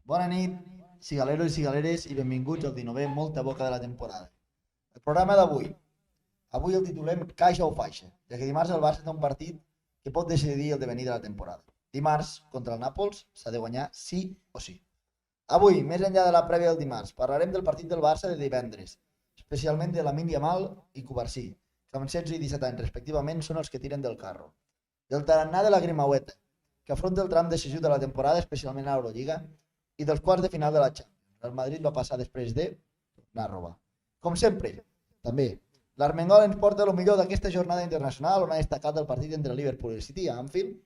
Bona nit, cigaleros i cigaleres, i benvinguts al 19è Molta Boca de la temporada. El programa d'avui. Avui el titulem Caixa o Faixa, ja que dimarts el Barça té un partit que pot decidir el devenir de la temporada. Dimarts, contra el Nàpols, s'ha de guanyar sí o sí. Avui, més enllà de la prèvia del dimarts, parlarem del partit del Barça de divendres, especialment de Lamine Yamal i Cubarsí, que amb 16 i 17 anys respectivament són els que tiren del carro. Del tarannà de la Grimaueta, que afronta el tram decisiu de la temporada, especialment a l'Eurolliga, i dels quarts de final de la Champions. El Madrid va passar després de anar a robar. Com sempre, també, l'Armengol ens porta el millor d'aquesta jornada internacional, on ha destacat el partit entre el Liverpool i el City a Anfield,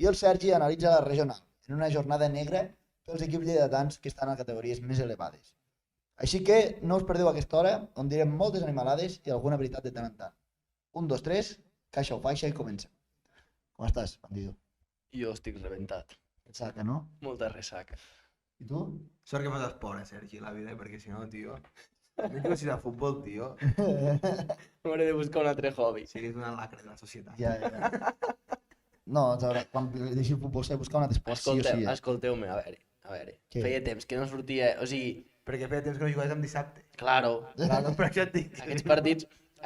i el Sergi analitza la regional, en una jornada negra pels equips lleidatans que estan a categories més elevades. Així que no us perdeu aquesta hora, on direm moltes animalades i alguna veritat de tant en tant. 1, 2, 3, caixa o faixa i comencem. Com estàs, bandido? Jo estic rebentat. Ressaca, no? Molta ressaca. I tu? Sort que fas esport, Sergi, la vida, perquè si no, tio... No quiero ir a futbol, tio. M'hauré de buscar un altre hobby. Siguis una lacra de la societat. Ja. No, quan deixi el futbol s'ha de buscar un altre esport, sí o sí. Escolteu-me, a veure. Què? Feia temps que no sortia, o sigui, Perquè feia temps que no jugaves amb dissabte. claro, Claro, per això et dic.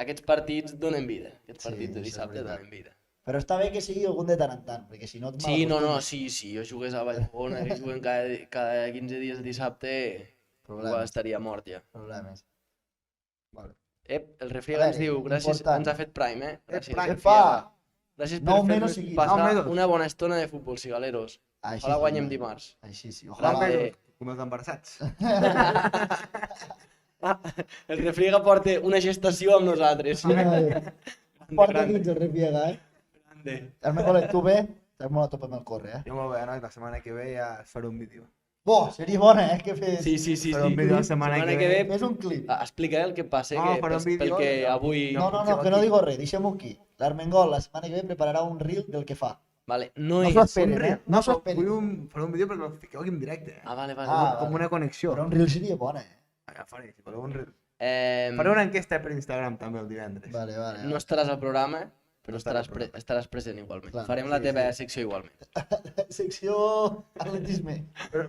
aquests partits donen vida. Aquests Sí, partits de això és dissabte veritat. donen vida. Però està bé que sigui algun de tant en tant, perquè si no et Sí, no, malacostumes. sí, jo jugués a Vallfogona, que juguen cada 15 dies de dissabte, Problemes. igual estaria mort ja. Problemes. Vale. El Refriega ens diu, gràcies, important. ens ha fet Prime, gràcies. Prime. Refriega. Gràcies per 9 mesos fer-nos seguits. passar 9 mesos. una bona estona de futbol, cigaleros. Així Ojalà sí, guanyem home. dimarts. Així sí, Ojalà. ojalà. Grande. Com els embarassats. El Refriega porta una gestació amb nosaltres. Porta dins el refiega, Grande. El meu tu bé? Estàs molt a tope amb el corre, Jo molt bé, nois, la setmana que ve ja faré un vídeo. Seria bona, que fes... Sí. Faré un vídeo la setmana que ve. Fes un clip. Explica el que passa, No, que faré un vídeo, perquè no. avui... No, que no digo res, deixem-ho aquí. L'Armengol la setmana que ve prepararà un reel del que fa. Vale, no No és... s'ho esperen, eh? No s'ho Faré esperen. un vídeo perquè el fiqueu aquí en directe. Ah, vale. Com una connexió. Però un reel seria bona, Ja faré, si voleu un reel. Eh, Faré una enquesta per Instagram també el divendres. Vale. no estaràs al programa, però No estaré al estaràs present igualment. Clar, Farem la sí, teva secció igualment. Secció atletisme.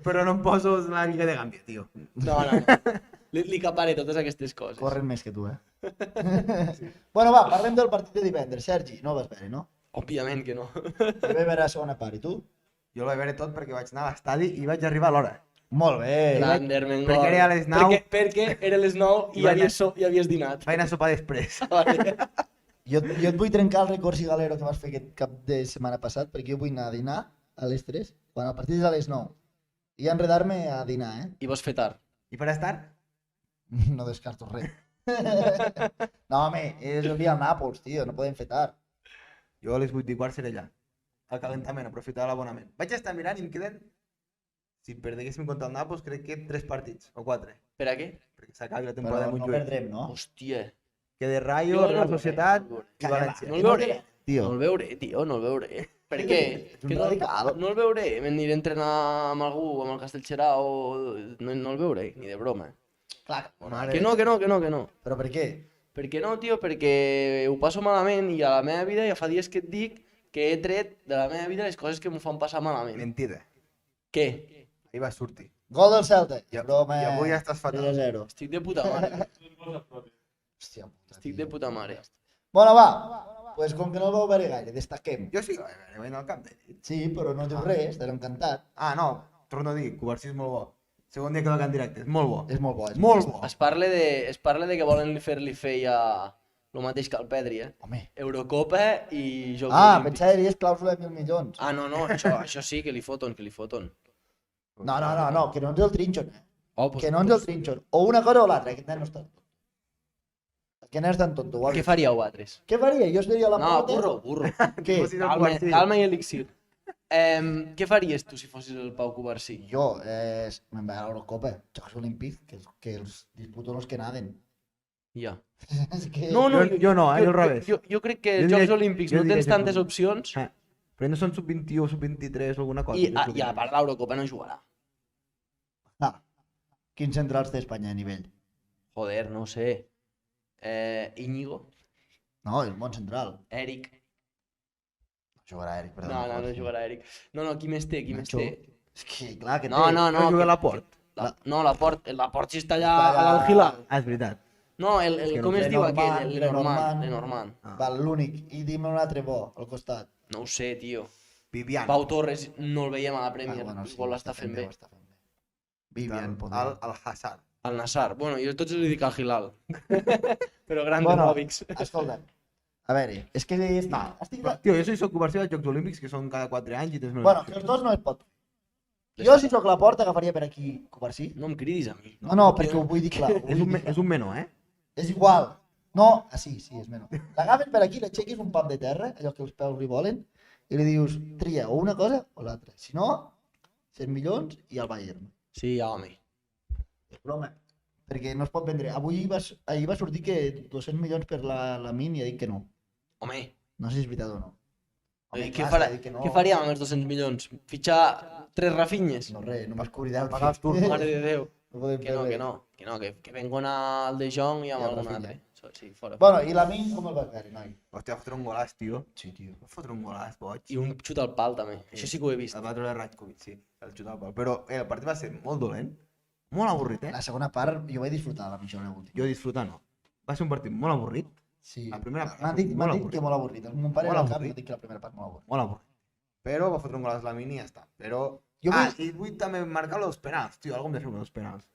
Però no em poso la lliga de Gàmbia, tio. No. Li caparé totes aquestes coses. Corren més que tu, Bueno, va, parlem del partit de divendres. Sergi, no el vas veure, no? Òbviament que no. Jo vaig veure la segona part, i tu? Jo el vaig veure tot perquè vaig anar a l'estadi i vaig arribar a l'hora. Molt bé. Grande, Ermengol. Perquè era a les 9. Perquè era a les 9 i I vaig ja havies dinat. Vaig anar a sopar després. Vale. Jo et vull trencar el record cigalero que vas fer aquest cap de setmana passat, perquè jo vull anar a dinar a les 3, quan el partit és a les 9. I enredar-me a dinar, I vols fer tard. I per estar? No descarto res. No, home, és el dia al Nàpols, tio, no podem fer tard. Jo a les 8:15 seré allà. Al calentament, aprofitar l'abonament. Vaig estar mirant i em queden, si perdeguéssim contra el Nàpols, crec que 3 partits, o 4. Per a què? Perquè s'acabi la Però temporada de no Montjuïc. perdrem, no? Hòstia. Que de Rayo, Jo no Real el veuré, Societat no el veuré. i València. No el veuré. Tio, No el veuré, tio, no el veuré. Per què? Ets un Que no, radical. no el veuré. M'aniré a entrenar amb algú, amb el Castellserà no el veuré, ni de broma. clar, Mare. Que no. però per què? Per què no, tio? Perquè ho passo malament i a la meva vida ja fa dies que et dic que he tret de la meva vida les coses que m'ho fan passar malament. Mentida. Què? Ahir va sortir. Gol del Celta. I Broma. i avui ja estàs fatal. 3-0. Estic de puta mare. Hòstia puta. Estic de puta mare. Bueno, va. Pues com que no el vau veure gaire, destaquem. Jo sí que vaig veure, vaig anar al camp de nit. Sí, però no diu res, t'he encantat. Ah, no, torno a dir, Cubarsí és molt bo. Segon dia que va en directe, és molt bo. És molt bo. Molt bo. Es parla de que volen fer-li feia el mateix que al Pedri, Home. Eurocopa i Jocs Ah, Olímpics. pensava que diries clàusula de 1.000 milions. Ah, no, això sí, que li foten. No, que no ens el trinxon, Oh, Que no ens el trinxon. O una cosa o l'altra, aquest nen no està. Aquest nen és tan tonto. Què faríeu vosaltres? Què faria? Jo estaria a la No, porta. burro. Què? Fossis el Calma, Cubarsí. calma i elixir. Què faries tu si fossis el Pau Cubarsí? Jo, me'n vaig a l'Eurocopa, Jocs Olímpics, que els disputo los que naden. Ja. És que... No, Jo no, al revés. Jo crec que Jo els diria- Jocs Olímpics jo no diria tens que tantes no. opcions Però no són sub-21 o sub-23 o alguna cosa. i a part l'Eurocopa no jugarà. Ah, quins centrals té Espanya a nivell? Joder, no ho sé. Íñigo, No, és un bon central. Eric. No jugarà Eric, perdó. No jugarà Eric. No, qui més té? Nacho. És que, clar, que té. No, No juga a la Port. No, la Port sí està allà Està a allà- l'Algilà. Ah, és veritat. No, que com no es sé, diu aquell? Lenormand. Lenormand. Ah. Val, l'únic. I dime un altre bo, al costat. No ho sé, tio. Vivian. Pau Torres no el veiem a la Premier, Sí, igual l'està fent bé. Ho està fent bé. Vivian, podria. El Hazard. Al Nassar. Bueno, jo tots li dic al Hilal. Però grande Bueno, Nòvics. escolta. A veure, és que... No, estic... però, tio, jo soc conversió als Jocs Olímpics, que són cada 4 anys i tens meus. Bueno, que els dos no es pot. Jo, si sóc la Porta, agafaria per aquí Covarsí. No em cridis a mi. No, perquè ho vull dir clar. ho vull dir clar. És un menor, eh? És igual. No, sí, és menor. L'agafes per aquí, l'aixequis un pam de terra, allò que els peus li volen, i li dius, tria o una cosa o l'altra. Si no, 100 milions i al Bayern. Sí, home. És broma. Perquè no es pot vendre. Ahir va sortir que 200 milions per la Min i ha dit que no. Home, No sé si és veritat o no. Home, què, clar, s'ha dit que no. què faríem amb els 200 milions? Fitxar 3 Rafinhas? No res, només cobrir 10. Pagar els turcos. Mare de Déu. No podem Que no, fer que res. no. Que vengon al De Jong i amb I a algun Rafinha. altre. Sí, fora. Bueno, i la Min com el vas veure, noi? Hòstia, va fotre un golàs, tio. Sí, tio. Va fotre un golàs, boig. I un xut al pal, també. Això sí que ho he vist. El va treure Rajkovic, sí. El xutar al pal. Però el partit va ser molt dolent. Molt avorrit, eh? La segona part jo vaig disfrutar de la mitja hora última. Jo disfrutar no. Va ser un partit molt avorrit. Sí. La primera part, M'han dit, molt dit que molt avorrit. Mon pare Molt era al camp i avorrit. m'ha dit que la primera part molt avorrit. Molt avorrit. Però va fotre un golàs la Mini i ja està. Però... Jo Ah, vull- i vull també marcar els penals, tio. Algú em deixa els penals.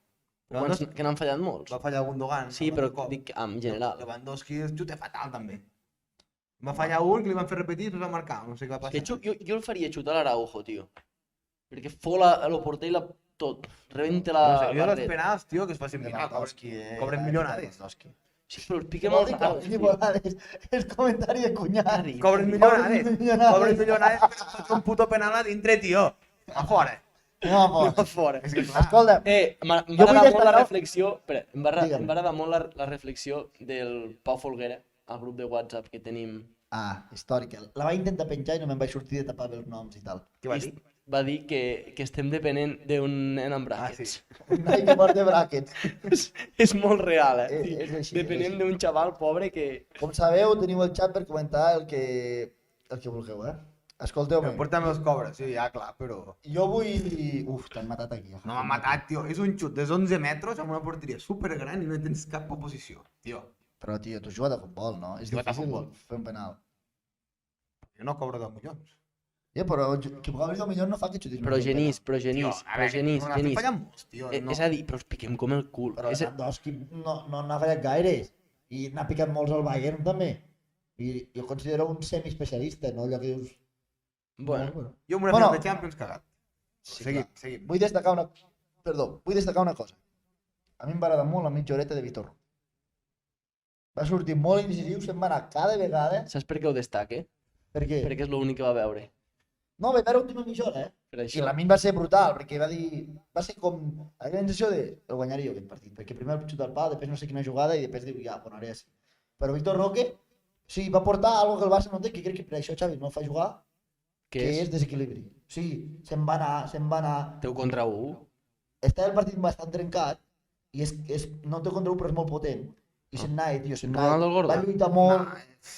Quants, que n'han fallat molts. Va fallar Gundogan. Sí, un però cop. dic en general. Lewandowski es xuta fatal, també. Va fallar un que li van fer repetir i es va marcar. No sé què va Que passar. jo el faria xutar a l'Araujo, tio. Perquè fola a lo porter i tot. Rebenta la No sé, jo barrera. dels penals, tio, que es facin mirar. Lewandowski, Cobren milionades. Sí, però el pique Què vol molt dir raro. que volades? És comentari de cunyat. Cobren milionades. Cobren milionades per fotre un puto penal a dintre, tio. A fora. No, amor. Fora. És que clar. Escolta, Em va Jo vull agradar molt la destacar- reflexió, espera, Digue'm. em va agradar molt la reflexió del Pau Folguera al grup de WhatsApp que tenim. històrica. La vaig intentar penjar i no me'n vaig sortir de tapar bé els noms i tal. Què va dir? Va dir que estem depenent d'un nen amb Ah, bràquets. sí. Un noi que porta brackets. És molt real, eh? És així, Depenent és així. d'un xaval pobre que... Com sabeu, teniu el xat per comentar el que vulgueu, eh? Escolteu-me, Porta'm els cobres, sí, ja, clar, però... jo vull... Uf, t'han matat aquí. No m'han matat, tio. És un xut de 11 metres amb una porteria supergran i no tens cap oposició. Tio, Però, tio, tu has jugat a futbol, no? És Jugat a difícil futbol. fer un penal. jo no cobro 10 milions. Però que cobris el millor no fa que xutis. Però genís, però genís, Tio, a però veure, genís, no n'ha fet genís. fallar molts, tio. No. És a dir, però us piquem com el cul. Però És... Lewandowski no n'ha fallat gaires. I n'ha picat molts al Bayern, també. I jo considero un semiespecialista, no? Allò que dius... Bueno, Jo amb una Bueno. final de Champions cagat. Sí, Seguim, clar. seguim. Vull destacar una... Perdó, vull destacar una cosa. A mi em va agradar molt la mitja horeta de Vitor. Va sortir molt incisiu, se'n va anar cada vegada. saps per què ho destaque? Per què? Perquè és l'únic que va veure. No, vaig veure l'última mitja hora, eh? Per I això. la min va ser brutal, perquè va dir... Va ser com... La sensació de... El guanyaria jo aquest partit, perquè primer el xuta al pal, després no sé quina jugada, i després diu, ja, bueno, ara ja sí. Però Víctor Roque, sí, va portar algo que el Barça no té, que crec que per això Xavi no el fa jugar, Què que és? és desequilibri. Sí, se'n va anar... Teu contra 1? Està el partit bastant trencat, i no té contra un, però és molt potent. I se'n anava, tio, se'n anava. Ronaldo el Gordo? Va lluitar molt.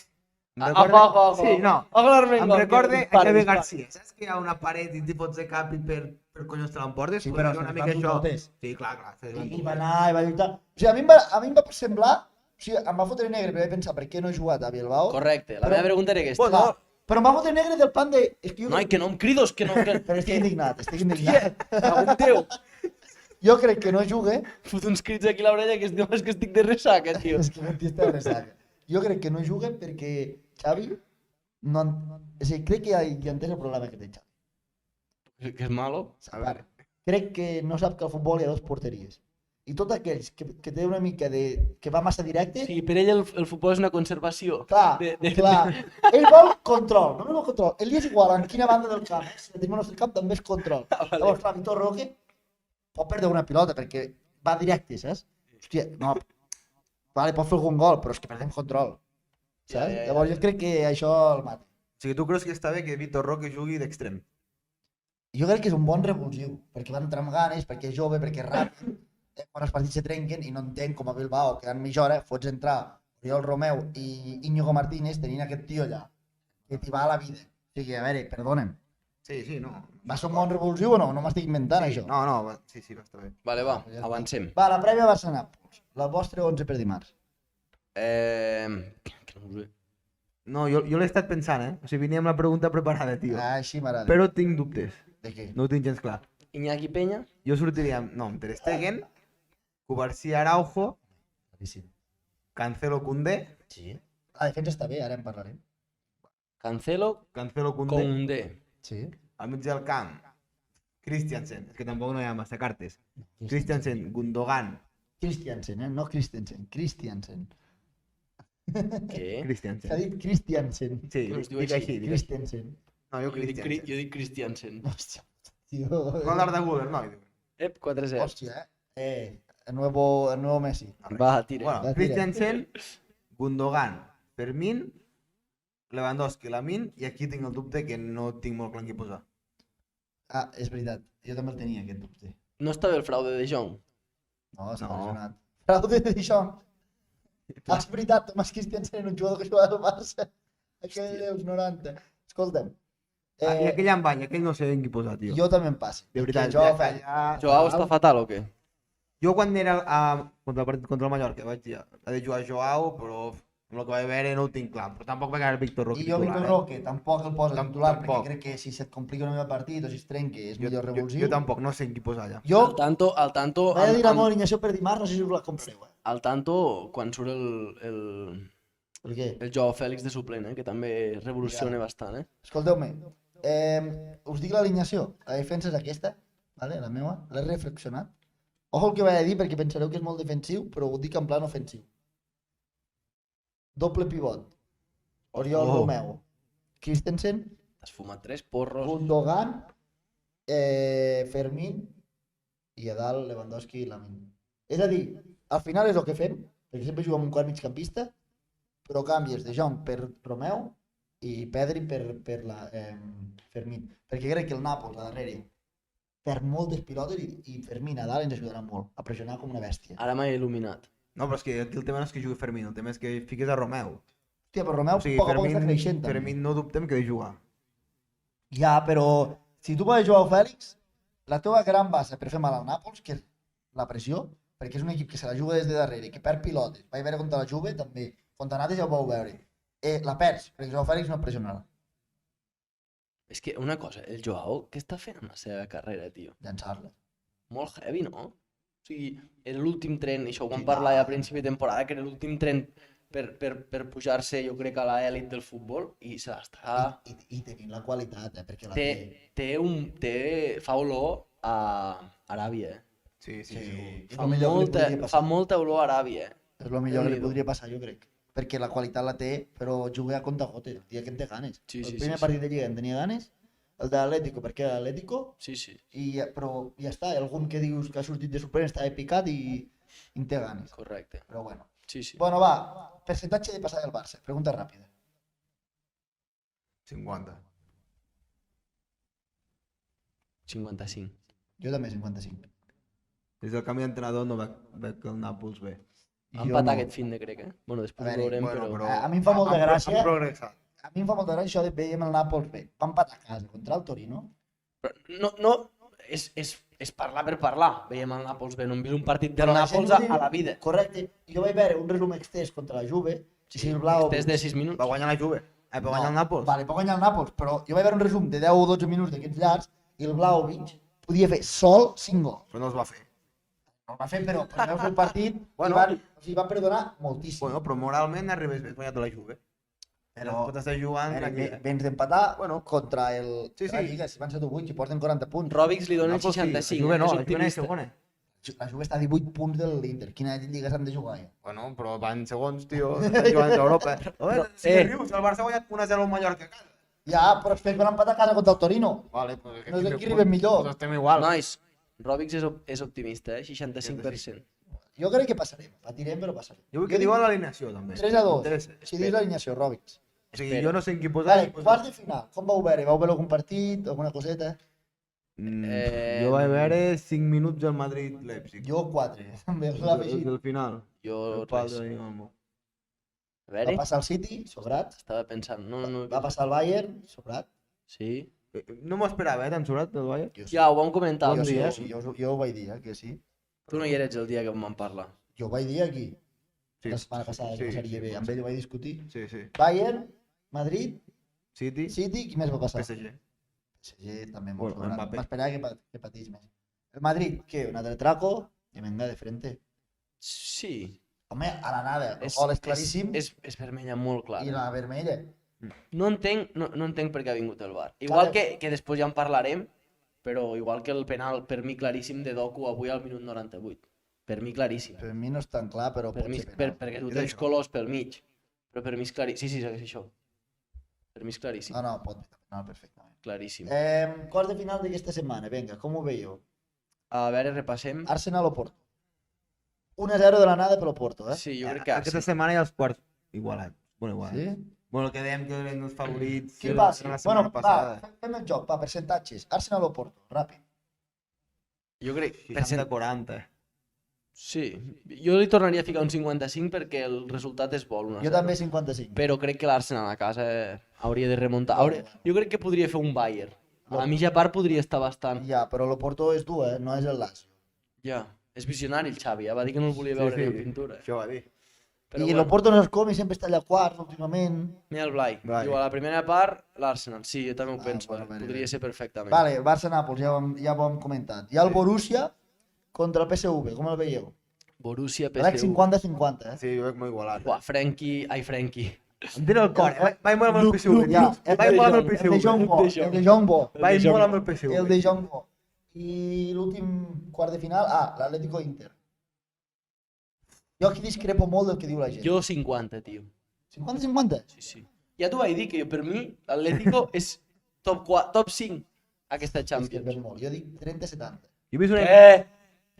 Em Ojo. Sí, no. Agarrar-me Em recorde a Xavi García. Saps que hi ha una paret i t'hi pots de cap i per collons te l'emportes? Sí, Pues però era una se'n mica van això. totes. Sí, clar, clar. I va anar, i va lluitar. O sigui, a mi em va semblar... O sigui, em va fotre negre, però vaig pensar, per què no he jugat a Bilbao? Correcte, la Però- meva pregunta era aquesta. Clar, però em va fotre negre del plan de... És que jo, Noi, que no em cridos, que no... Que... Però estic indignat, estic indignat. Algun teu. Jo crec que no jugue, Fot uns crits aquí a l'orella que es diu "És que estic de ressaca, tio. és que no t'està ressaca. Jo crec que no jugue perquè Xavi no... És a dir, crec que ja he entès el problema que té Xavi. Que és malo. A veure. Crec que no sap que al futbol hi ha dues porteries. I tots aquells que té una mica de... que va massa directe, Sí, per ell el futbol és una conservació. clar, clar. Ell vol control, no vol control. Ell li és igual en quina banda del camp. Si tenim el nostre camp també és control. Vale. Llavors, clar, Vitor Roque pot perdre una pilota perquè va directe, saps? Hòstia, no, vale, pot fer algun gol, però és que perdem control. Saps? Ja. Llavors jo crec que això el mata. O sigui, tu creus que està bé que Vitor Roque jugui d'extrem? Jo crec que és un bon revulsiu, perquè va entrar amb ganes, perquè és jove, perquè és ràpid, quan els partits se trenquen i no entenc com a Bilbao, quedant mitja hora, fots entrar Oriol Romeu i Íñigo Martínez tenint aquest tio allà, que t'hi va a la vida. O sigui, a veure, perdona'm. Sí, no. Va ser un bon revulsiu o no? No m'estic inventant, això. No, sí, va estar bé. Vale, va, avancem. Va, la prèvia Barça-Nàpols. La vostra 11 per dimarts. Que no ho sé. No, jo l'he estat pensant, eh? O sigui, venia amb la pregunta preparada, tio. Ah, així m'agrada. Però tinc dubtes. De què? No ho tinc gens clar. Iñaki Peña, Jo sortiria amb, no, amb Ter Stegen, Cubarsí Araujo, Cancelo Koundé, Sí. La defensa està bé, ara en parlarem. Cancelo, Cancelo Koundé, Koundé. Sí. al mig del camp, Christiansen, és que tampoc no hi ha massa cartes. Christiansen, Gundogan, Christiansen, no Christensen. Christiansen. Què? Christiansen. S'ha dit Christiansen. Sí, Com es diu dic així? així, dic així. Christensen. No, jo Jo dic, Christiansen. jo dic Christiansen. Hòstia, tio. No l'Arda Güler, no. Ep, 4-0. Hòstia, el nuevo Messi. Va, tira. Bueno, Va, tira. Christiansen, Gundogan, Fermín, Lewandowski, Lamine, i aquí tinc el dubte que no tinc molt clar en qui posar. Ah, és veritat. Jo també el tenia, aquest dubte. No està bé el fraude de Jong. No, s'ha No. lesionat. Fraude de Dijon. Ah, és veritat, Tomàs Christiansen era un jugador que jugava al Barça. Aquell dels 90. Escolta'm. I aquell en bany, aquell no sé en qui posar, tio. Jo també em passo. De veritat, Jo, Joao està fatal o què? Jo quan era contra el partit contra el Mallorca vaig dir, ha de jugar Joao, però amb el que vaig veure no ho tinc clar. Però tampoc vaig veure Víctor Roque I jo Víctor Roque tampoc el poso titular, perquè Tampoc. crec que si se't complica una meva partit o si es trenca és Jo, millor jo, revulsiu. jo tampoc, no sé en qui posar allà. Jo, Al tanto, vaig a dir amb alineació per dimarts, no sé si us la compreu. al tanto quan surt el Per què? Joao Fèlix de suplent, que també revoluciona bastant, Escolteu-me, us dic l'alineació. La defensa és aquesta, vale? La meva, l'he reflexionat. Ojo el que vaig a dir perquè pensareu que és molt defensiu, però ho dic en plan ofensiu. Doble pivot. Oriol Oh. Romeu. Christensen, T'has fumat 3 porros. Gundogan, Fermín i a dalt Lewandowski i Lamine. És a dir, al final és el que fem, perquè sempre juguem un quart migcampista, però canvies de Jong per Romeu i Pedri per la Fermín. Perquè crec que el Nàpols, a darrere, perd moltes pilotes i Fermín a dalt ens ajudarà molt a pressionar com una bèstia. Ara m'he il·luminat. No, però és que aquí el tema no és que jugui Fermín, el tema és que fiques a Romeu. Hòstia, però Romeu O sigui, a poc a poc està creixent també. Fermín no dubtem que ha de jugar. Ja, però si tu poses Joao Fèlix, la teva gran base per fer mal al Nàpols, que és la pressió, perquè és un equip que se la juga des de darrere, que perd pilotes. Vaig veure contra la Juve també. Contra Nates ja ho vau veure. La perds, perquè Joao Fèlix no et pressionarà. És que una cosa, el Joao, què està fent amb la seva carrera, tio? Llançar-la. Molt heavy, no? O sigui, era l'últim tren, això ho vam I parlar ja a tant. principi de temporada, que era l'últim tren per pujar-se, jo crec, a l'elit del futbol, i se l'està... I tenint la qualitat, perquè la Fa olor a Aràbia, Sí, sí, Sí, sí. és Fa el millor que li podria fa passar. molta olor a Aràbia, És el millor que li Déu-n'hi-do. podria passar, jo crec. Perquè la qualitat la té, però juga a compte-gotes, el dia que en té ganes. Sí, El sí, primer sí, partit de Lliga en tenia ganes, el de l'Atlético, perquè era l'Atlético, Sí, sí. però ja està, hi ha algun que dius que ha sortit de suplent, està picat i en té ganes. Correcte. Però bueno. Sí, sí. Bueno, va, percentatge de passar del Barça, pregunta ràpida. 50. 55. Jo també 55. Des del canvi d'entrenador no veig que el Nàpols bé. Ha Jo empatat no. aquest fin de, crec, Bueno, després A ho veure, veurem, però... A mi em fa molta gràcia. Han progressat. A mi em fa molta gràcia això de veiem el Nàpols bé. Va empatar a casa contra el Torino. Però no, és parlar per parlar. Veiem el Nàpols bé, no hem vist un partit del Però la gent Nàpols ho diu- a la vida. Correcte. Jo vaig veure un resum extès contra la Juve. Si el Blau... Des de 6 minuts. Va guanyar la Juve. Va guanyar el Nàpols. Vale, pot guanyar el Nàpols, però jo vaig veure un resum de 10 o 12 minuts d'aquests llargs i el Vlahovic podia fer sol 5 gols. Però no els va fer. No el va fer, però veu fer el partit Bueno. i van perdonar moltíssim. Bueno, però moralment arribes bé, has guanyat la Juve. Però- Pot estar jugant Era que tranquil. vens d'empatar Bueno. contra el... Sí, la sí. Lliga, si van ser 8 i porten 40 punts. Ròbics li dona el Nàpols sí, 65. La Juve no, és la Juve no és optimista. segona. La Juve està a 18 punts de l'Inter. Quina lliga s'han de jugar, ja? Bueno, però van segons, tio. Estan jugant a Europa. Si rius, el Barça ha guanyat 1-0 al Mallorca a casa. Ja, però després van empatar a casa contra el Torino. Vale, pues No és aquí arribem millor. Pues estem igual. Nois, Ròbics és optimista, 65%. Jo crec que passarem. Patirem, però passarem. Jo vull que diuen l'alineació, també. 3-2. M'interessa. Si dius l'alineació, Ròbics. O sigui, Espera. jo no sé en qui posar. Vale, quarts de final. Com vau veure? Vau veure algun partit, alguna coseta? Jo vaig veure 5 minuts al Madrid-Leipzig. Jo 4. També l'ha afegit. Del final. Jo El pal res. de Dinamo. A veure, Va passar el City, sobrat. estava pensant, no. Va passar el Bayern, sobrat. Sí. No m'ho esperava, tan sobrat, del Bayern. Jo sí. Ja, ho vam comentar. Jo, Bon sí, dia. jo ho vaig dir, que sí. Tu no hi eres el dia que em van parlar. Jo ho vaig dir aquí, Sí. la setmana passada, que passaria bé. Amb ell ho vaig discutir. Sí, sí. Bayern, Madrid, City, City, qui més va passar? PSG. PSG també molt Bueno, sobrat. Mbappé. M'esperava que patís més. El Madrid, què? Un altre traco? I venga de frente. Sí. Home, a la nada, el gol és claríssim És vermella molt clara. i la vermella. No entenc per què ha vingut el VAR. Igual que després ja en parlarem, però igual que el penal per mi claríssim de Doku avui al minut 98. Per mi claríssim. Per mi no és tan clar, però Per pot mi, ser penal. perquè tu És tens això. colors pel mig. Però per mi és claríssim. Sí, és això. Per mi és claríssim. No, pot ser penal perfectament. Claríssim. Quarts de final d'aquesta setmana, vinga, com ho veieu? A veure, repassem. Arsenal o Porto? 1-0 de la nada per Porto, Sí, jo crec que Aquesta setmana hi ha els quarts igualats. Bueno, igualats. Sí? Bueno, el que dèiem que eren els favorits Qui de passa? la setmana Bueno, passada. va, fem el joc, va, percentatges. Arsenal o Porto, ràpid. Jo crec... 60-40. Sí. Jo li tornaria a ficar un 55 perquè el resultat és bo. Jo també 55. Però crec que l'Arsenal a casa hauria de remuntar. Jo crec que podria fer un Bayern. A la mitja part podria estar bastant. Ja, però el Porto és dur, no és el Lazio. Ja. És visionari el Xavi, va dir que no el volia veure ni en pintura. Això va dir. I el Porto no és com i sempre està allà quarts últimament. Mira el Blai. Blai. Diu, a la primera part, l'Arsenal. Sí, jo també ho penso. bueno, bé, Podria bé. ser perfectament. Vale, Barça-Nàpols, ja ho hem comentat. Hi ha el Borussia contra el PSV, com el veieu? Borussia, Crec PSV. 50-50, Sí, jo veig molt igualat. Buah, Frenkie... Ai, Frenkie. Em tira el cor. Vaig molt amb el PSV. Ja, Vaig molt amb el el de PSV. Jong Bo, el de Jong Bo. Vaig molt amb el PSV. El de Jong Bo. I l'últim quart de final, l'Atlético Inter. Jo aquí discrepo molt del que diu la gent. Jo 50, tio. 50-50? Sí, sí. Ja t'ho vaig dir, que per mi l'Atlético és top 4, top 5 aquesta És que Champions. per molt. Jo dic 30-70. Jo he vist una,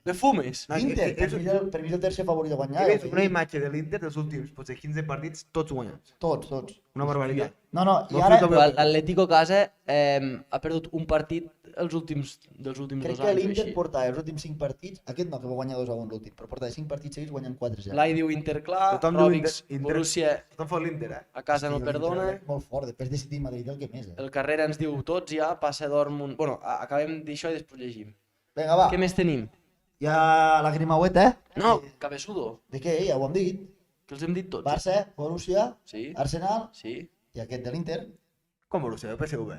Me fumes? No, Inter, és- per mi és el tercer favorit de guanyar. he vist ja ho una dic. imatge de l'Inter dels últims potser 15 partits, tots guanyats. Tots. Una barbaritat. No, i No, ara fruita, L'Atlético a casa ha perdut un partit dels últims crec 2 que anys. o l'Inter així. portava els últims 5 partits, aquest no, que va guanyar 2-1 l'últim, però portava 5 partits seguits guanyant 4-0. Blai diu Inter clar, Tothom diu Robix, Inter- Borussia Tothom fot l'Inter, a casa no perdona. Molt fort, després de City i Madrid el que més. El Carrera ens diu tots ja, passa Dortmund... Bueno, acabem d'això i després llegim. Vinga, va. Què més tenim? Hi ha la grimaueta, No, Cabeçudo, De què? Ja ho hem dit. que els hem dit tots. Barça, Borussia, Sí, Arsenal sí. i aquest de l'Inter. Com Borussia, el PSV.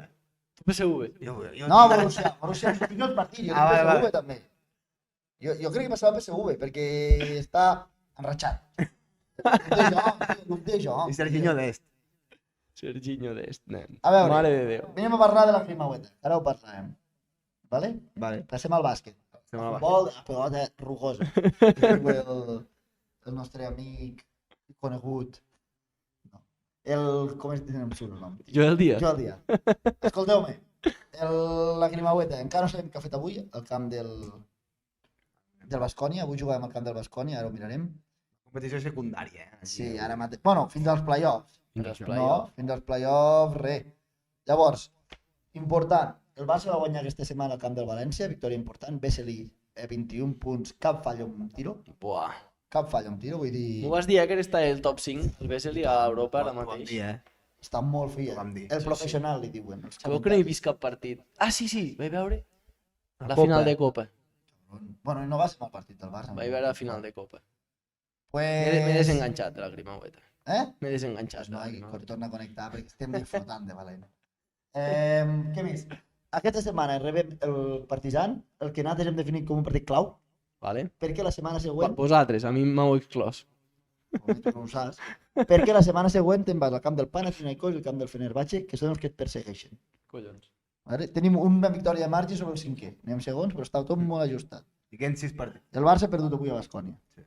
Tu PSV. Jo, No, Borussia, jo tinc els partits, jo dic vale, PSV vale. també. Jo crec que passava PSV, perquè està enratxat. De Jong. I Serginho d'Est. Serginho d'est, nen. A veure. Mare de Déu. Anem a parlar de la grimaueta, ara ho parlarem. Vale? Vale. Passem al bàsquet. Estem a la base. Futbol, la pelota rugosa. Que diu el nostre amic conegut. No. Com es diu el nom? Joel Díaz. Joel Díaz. Escolteu-me, la grimaueta, encara no sabem què ha fet avui al camp del Baskonia. Avui jugàvem al camp del Baskonia, ara ho mirarem. Competició secundària. Sí, ara mateix. Bueno, fins als playoffs. Fins als No, playoffs. fins als playoffs, res. Llavors, important, el Barça va guanyar aquesta setmana al camp del València, victòria important, Vesely 21 punts, cap fallo amb un tiro, Buah. cap fallo amb tiro, vull dir, M'ho vas dir, que està el top 5, el Vesely a Europa ara Ho vam mateix. dir, està molt fi, Ho vam dir, el sí, professional li diuen. els Sabeu que no he comentaris. vist cap partit? Ah, sí, vaig veure la Copa. final de Copa. Bueno, no va ser mal partit del Barça. Vaig veure la final de Copa. Pues... M'he desenganxat de la grimaueta. M'he desenganxat de la Noi, grimaueta. torna a connectar perquè estem disfrutant de valent. Què més? Aquesta setmana rebem el Partizan, el que nosaltres hem definit com un partit clau, Vale? perquè la setmana següent Vosaltres, a mi m'heu exclòs. tu no ho saps, perquè la setmana següent te'n vas al camp del Panathinaikos i al camp del Fenerbahçe, que són els que et persegueixen. Collons. Vale? Tenim una victòria de marge sobre el cinquè. Anem segons, però està tot molt ajustat. I queden 6 partits. El Barça ha perdut avui a Baskonia. Sí.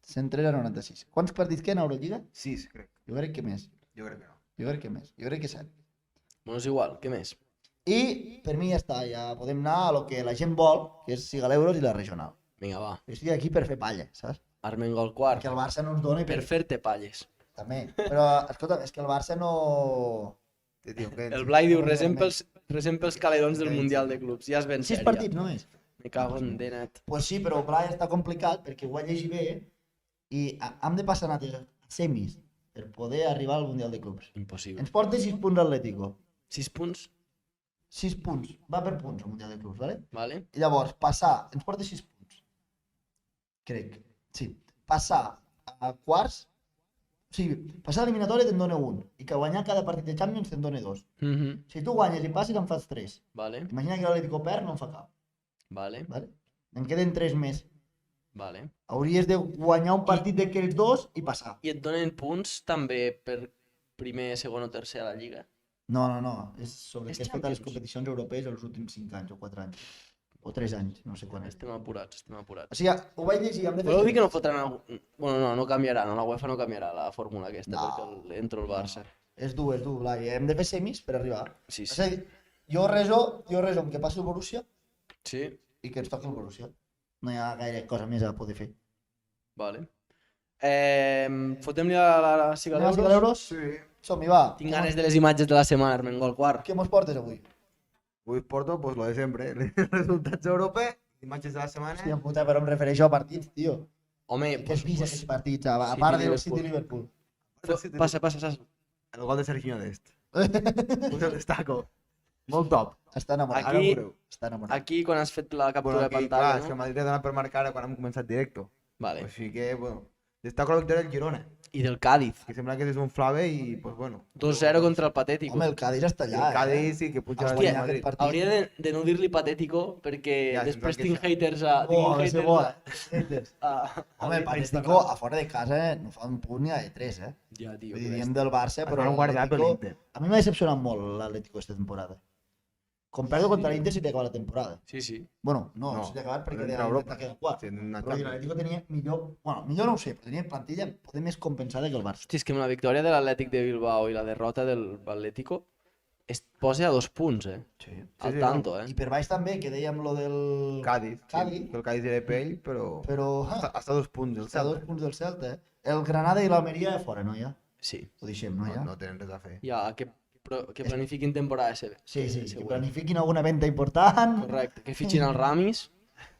103 a 96. Quants partits queden a Euroliga? 6, crec. Jo crec que més. Jo crec que no. Jo crec que més. Jo crec que 7. Bueno, és igual, què més? I per mi ja està, ja podem anar a lo que la gent vol, que és Siga l'Euros i la regional. Vinga, va. Jo estic aquí per fer palla, saps? Armengol quart. Perquè el Barça no ens dona i Per fer-te palles. També. Però, escolta, és que el Barça no... Tio, queden El sis. Blai diu, resem pels calerons del Mundial de Clubs. Ja és ben 6 sèria. partits només. Me cago en denet. Pues sí, però el Blai està complicat perquè ho ha llegit bé i hem de passar a semis per poder arribar al Mundial de Clubs. Impossible. Ens porta 6 punts l'Atlético. 6 punts? 6 punts. Va per punts al Mundial de Clubs, ¿vale? Vale? I llavors, passar, ens porta 6 punts. Crec. Sí. Passar a quarts, o sigui, passar a l'eliminatòria te'n dona 1 i que guanyar cada partit de Champions te'n dona 2. Si tu guanyes i passes em fas 3. Vale, Imagina que l'Atlético perd, no en fa cap. vale, ¿Vale? Em queden 3 més. vale. Hauries de guanyar un partit d'aquells dos i passar. I et donen punts també per primer, segon o tercer a la Lliga? No, no, no. És sobre És què has fet a les Champions. competicions europees els últims 5 anys o 4 anys. O 3 anys, no sé quan és. Estem apurats, estem apurats. O sigui, ho vaig llegir, hem de fer... Voleu dir que no fotran... Bueno, no, no canviarà, no, la UEFA no canviarà la fórmula aquesta No. perquè entra el Barça. És dur, Blai. Hem de fer semis per arribar. Sí, És sí. a dir, jo reso amb que passi el Borussia Sí, i que ens toqui el Borussia. No hi ha gaire cosa més a poder fer. vale. Fotem-li a la Siga Anem a ficar d'Euros? l'euros? Sí. Som-hi, va. Tinc ganes de les imatges de la setmana, Armengol quart. Què mos portes avui? Avui us porto pues, lo de sempre, resultats europeus, imatges de la setmana. Hòstia puta, però em refereixo a partits, tio. Home, Què has vist aquests partits, a City, part del Liverpool. City-Liverpool? passa, passa. El gol de Serginho Dest. Us el destaco. Molt top. Està enamorat. Aquí- Ara ho veureu. Està enamorat. Aquí, quan has fet la captura Bueno, de aquí, clar, pantalla, és que no? Madrid ha donat per marcar quan hem començat directo. Vale. Així que, bueno, destaco la victòria del Girona, I del Cádiz. que sembla que és un flave i, pues bueno. 2-0 contra el Patético. Home, el Cádiz està I allà, el Cádiz sí que puja Hòstia, guanyar aquest Madrid. partit. Hauria de no dir-li Patético perquè Ja, després sembla tinc que haters a... Oh, Tinc ha de ser haters bo, a... Haters. Home, el a Patético Instagram. a fora de casa no fa un punt ni a de 3, eh? Ja, tio. Vull dir, però diem del Barça, Es però van guardar per l'Atlético... l'Inter. A mi m'ha decepcionat molt l'Atlético aquesta temporada. Com perdo contra l'Inter si t'acaba la temporada. Sí, sí. Bueno, no, No, si t'ha acabat perquè entra de a Europa. l'Inter queda quart. Sí, en una Però Champions. l'Atlético tenia millor... Bueno, millor no ho sé, però tenia plantilla poder més compensada que el Barça. Hosti, és que amb la victòria de l'Atlètic de Bilbao i la derrota del Atlético es posa a 2 punts, eh? Sí. Al sí, tanto, I eh? per baix també, que dèiem lo del... Cádiz. Cádiz. Sí, que el Cádiz era pell, però... Però Hasta 2 punts, el està a 2 Celta. punts del Celta, eh? El Granada i l'Almeria fora, no hi ha? Sí. Ho deixem, no hi ha? No tenen res a fer. Ja, que planifiquin temporada Sí, sí, que següent. planifiquin alguna venda important. Correcte, que fitxin el Ramis,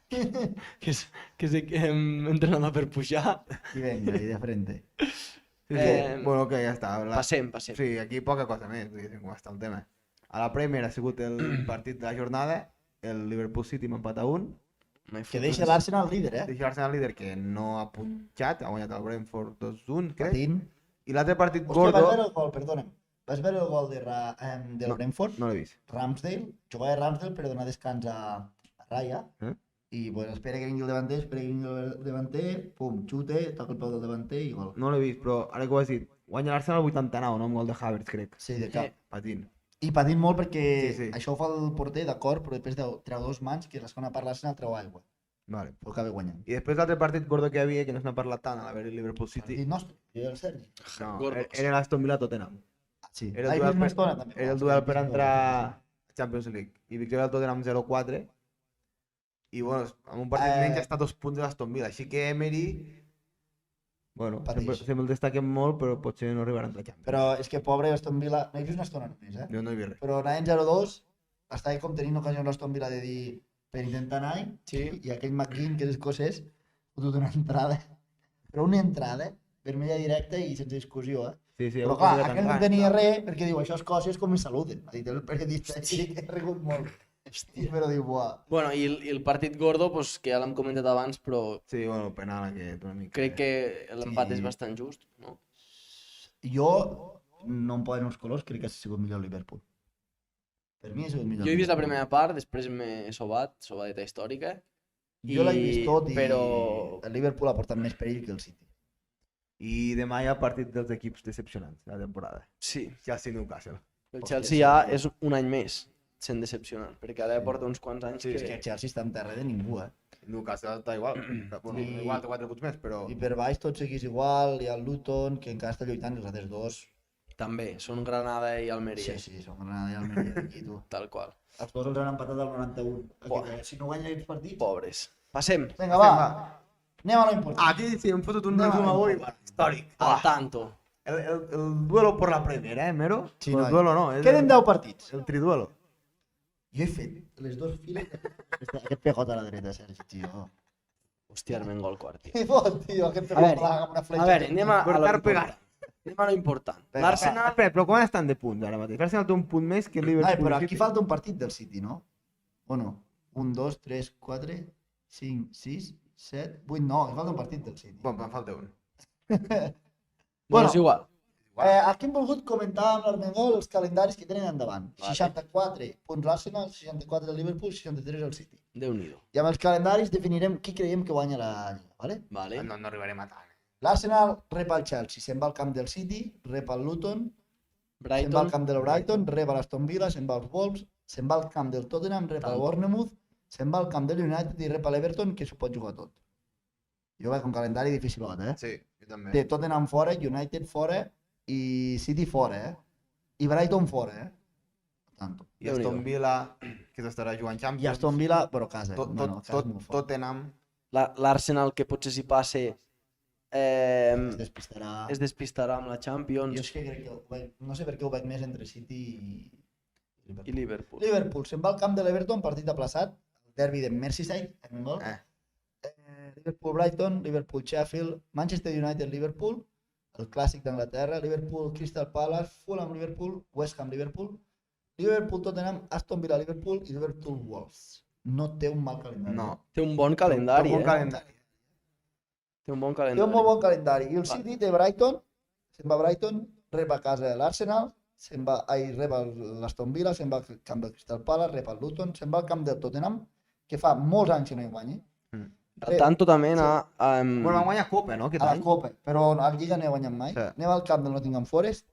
que és entrenador per pujar. I venga, i de frente. Sí, sí. Bueno, que ja està. Passem. Sí, aquí poca cosa més, diguéssim, com està el tema. A la Premier ha sigut el partit de la jornada, el Liverpool City m'ha empatat a 1, Que deixa l'Arsenal líder, eh? deixa l'Arsenal líder que no ha punxat, ha guanyat el Brentford 2-1, crec. Patint. I l'altre partit Hòstia, vas veure gordo, el gol, perdona'm. Vas veure el gol del No. Brentford? no l'he vist. Ramsdale, jugava Ramsdale per donar descans a Raya. I pues, espera que vingui el davanter, espera que vingui el davanter, pum, xute, toca el peu del davanter i gol. No l'he vist, però ara que ho has dit, guanya l'Arsenal al 89, no? Amb gol de Havertz, crec. Sí, de cap. Patint. I patint molt perquè Sí, sí. això ho fa el porter, d'acord, però després treu 2 mans, que la segona part l'Arsenal treu aigua. Vale. Però acaba guanyant. I després l'altre partit gordo que hi havia, que no se n'ha parlat tant, a l'haver el Liverpool City, Partit nostre, jo i el Sergi. no, Gordos. era l'Aston Villa Tottenham. Ah, sí. Era el Ai, duel vist una per- estona, també. Era el duel per entrar a Champions League. I victòria del Tottenham 0-4. I bueno, amb un partit menys està a 2 punts de l'Aston Villa. Així que Emery, bueno, Pateix. sempre el destaquem molt, però potser no arribarà a entrar a Champions. Però és que pobre Aston Villa, no he vist una estona només, eh? Jo no he vist res. Però anant 0-2, estava com tenint ocasió l'Aston Villa de dir per intentar anar Sí. i aquell McGinn, que és escocès, ha fotut una entrada. Però una entrada, vermella directa i sense discussió, eh? Sí, sí, Però clar, aquell no tenia res perquè diu, això és Escòcia, és com me saluden. Ha dit el periodista, sí, que ha rigut molt. Hòstia, però diu, buah. Bueno, i el partit gordo, pues, que ja l'hem comentat abans, però Sí, bueno, penal aquest una mica. crec que l'empat Sí. és bastant just, no? Jo, no em poden els colors, crec que ha sigut millor el Liverpool. Per mi ha sigut millor. Jo he vist la primera part, després m'he sobadeta històrica. Jo l'he vist tot i però- el Liverpool ha portat més perill que el City. I demà hi ha partit dels equips decepcionants de la temporada. Sí, Chelsea-Newcastle. el Hòstia, Chelsea sí, ja sí. és un any més sent decepcionant, perquè ara porta uns quants anys Sí, És que que... el Chelsea està en terra de ningú, eh? Newcastle està igual. Bueno, I- igual té 4 punts més, però... I per baix tot seguís igual, hi ha el Luton, que encara està lluitant, i els altres dos... També, són Granada i Almeria, Sí, són Granada i Almeria aquí, tu. tal qual. Els dos els han empatat al 91. Buah. Aquí, si no guanyen aquests partits... Pobres. Passem. Vinga, va. Anem a la important. Aquí sí, hem fotut un No, resum no, avui no. històric. Al tanto. El duelo por la Premier, Mero? Sí, el noi. duelo no, és Queden 10 partits. el triduelo. Jo he fet les dues files... Aquest pejot a la dreta, Sergi, tio. Hòstia, Armengol quart, tio. Què fot, tio? Aquest A veure, pejot amb una fletxa. A veure, anem a Cortar, lo pegar. important. Anem a lo important. Vinga, L'Arsenal... Espera, però quan estan de punts ara mateix? L'Arsenal té un punt més que el Liverpool. Ai, però i aquí City. falta un partit del City, no? O no? 1, 2, 3, 4, 5, 6, 7, 8, no, hi falta un partit del City. Bueno, em falta un. Bueno, és igual. Aquí hem volgut comentar amb l'Armengol els calendaris que tenen endavant. Vale. 64 punts l'Arsenal, 64 el Liverpool, 63 el City. Déu-n'hi-do. I amb els calendaris definirem qui creiem que guanya la Lliga, ¿vale? Vale. No arribarem a tant. L'Arsenal rep el Chelsea, se'n va al camp del City, rep el Luton, se'n va al Brighton. camp del Brighton, rep a l'Aston Villa, se'n va als Wolves, se'n va al camp del Tottenham, rep al Bournemouth, se'n va al camp del United i rep a l'Everton, que s'ho pot jugar tot. Jo veig un calendari dificilot, Sí, jo també. Té Tottenham fora, United fora i City fora, I Brighton fora, Tanto. I Aston Villa, que s'estarà jugant Champions. I Aston Villa, però casa, Tot, casa és molt fort. Tottenham. L'Arsenal, que potser si passe Es despistarà. es despistarà amb la Jo Champions és que crec que ho veig, no sé per què ho veig més entre City i i Liverpool. Liverpool se'n va al camp de l'Everton, partit aplaçat, el derbi de Merseyside, Liverpool-Brighton, Liverpool-Sheffield, Manchester United-Liverpool, el clàssic d'Anglaterra, Liverpool-Crystal Palace, Fulham-Liverpool, West Ham-Liverpool, Liverpool-Tottenham, Aston Villa-Liverpool i Liverpool-Wolves. No té un mal calendari. No. Té un bon calendari, Té un calendari. Té un bon Té calendari. un molt bon calendari. I el City té Brighton, se'n va a Brighton, rep a casa l'Arsenal, rep l'Aston Villa, se'n va al camp del Crystal Palace, rep el Luton, se'n va al camp del Tottenham, que fa molts anys que no hi guanya. Al tanto també anar... Bueno, van guanyar Copa, no? Aquest A la any? Copa, però a la Lliga no hi ha guanyat mai. Sí. Anem al camp del Nottingham Forest,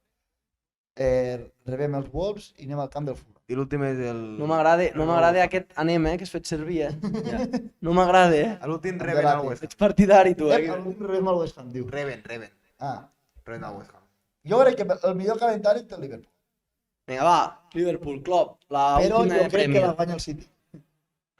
rebem els Wolves i anem al camp del Fulham. I l'últim és el... No m'agrada aquest anem, que has fet servir, No m'agrada, A l'últim Amb reben Verratti. el West Ham. Ets partidari, tu, A l'últim rebem el West Ham, diu. Reben. Ah, Reben el West Ham. jo crec que el millor calendari té el Liverpool, Vinga, va, Liverpool, Klopp, la però última jo crec que Premier. la guanya el City.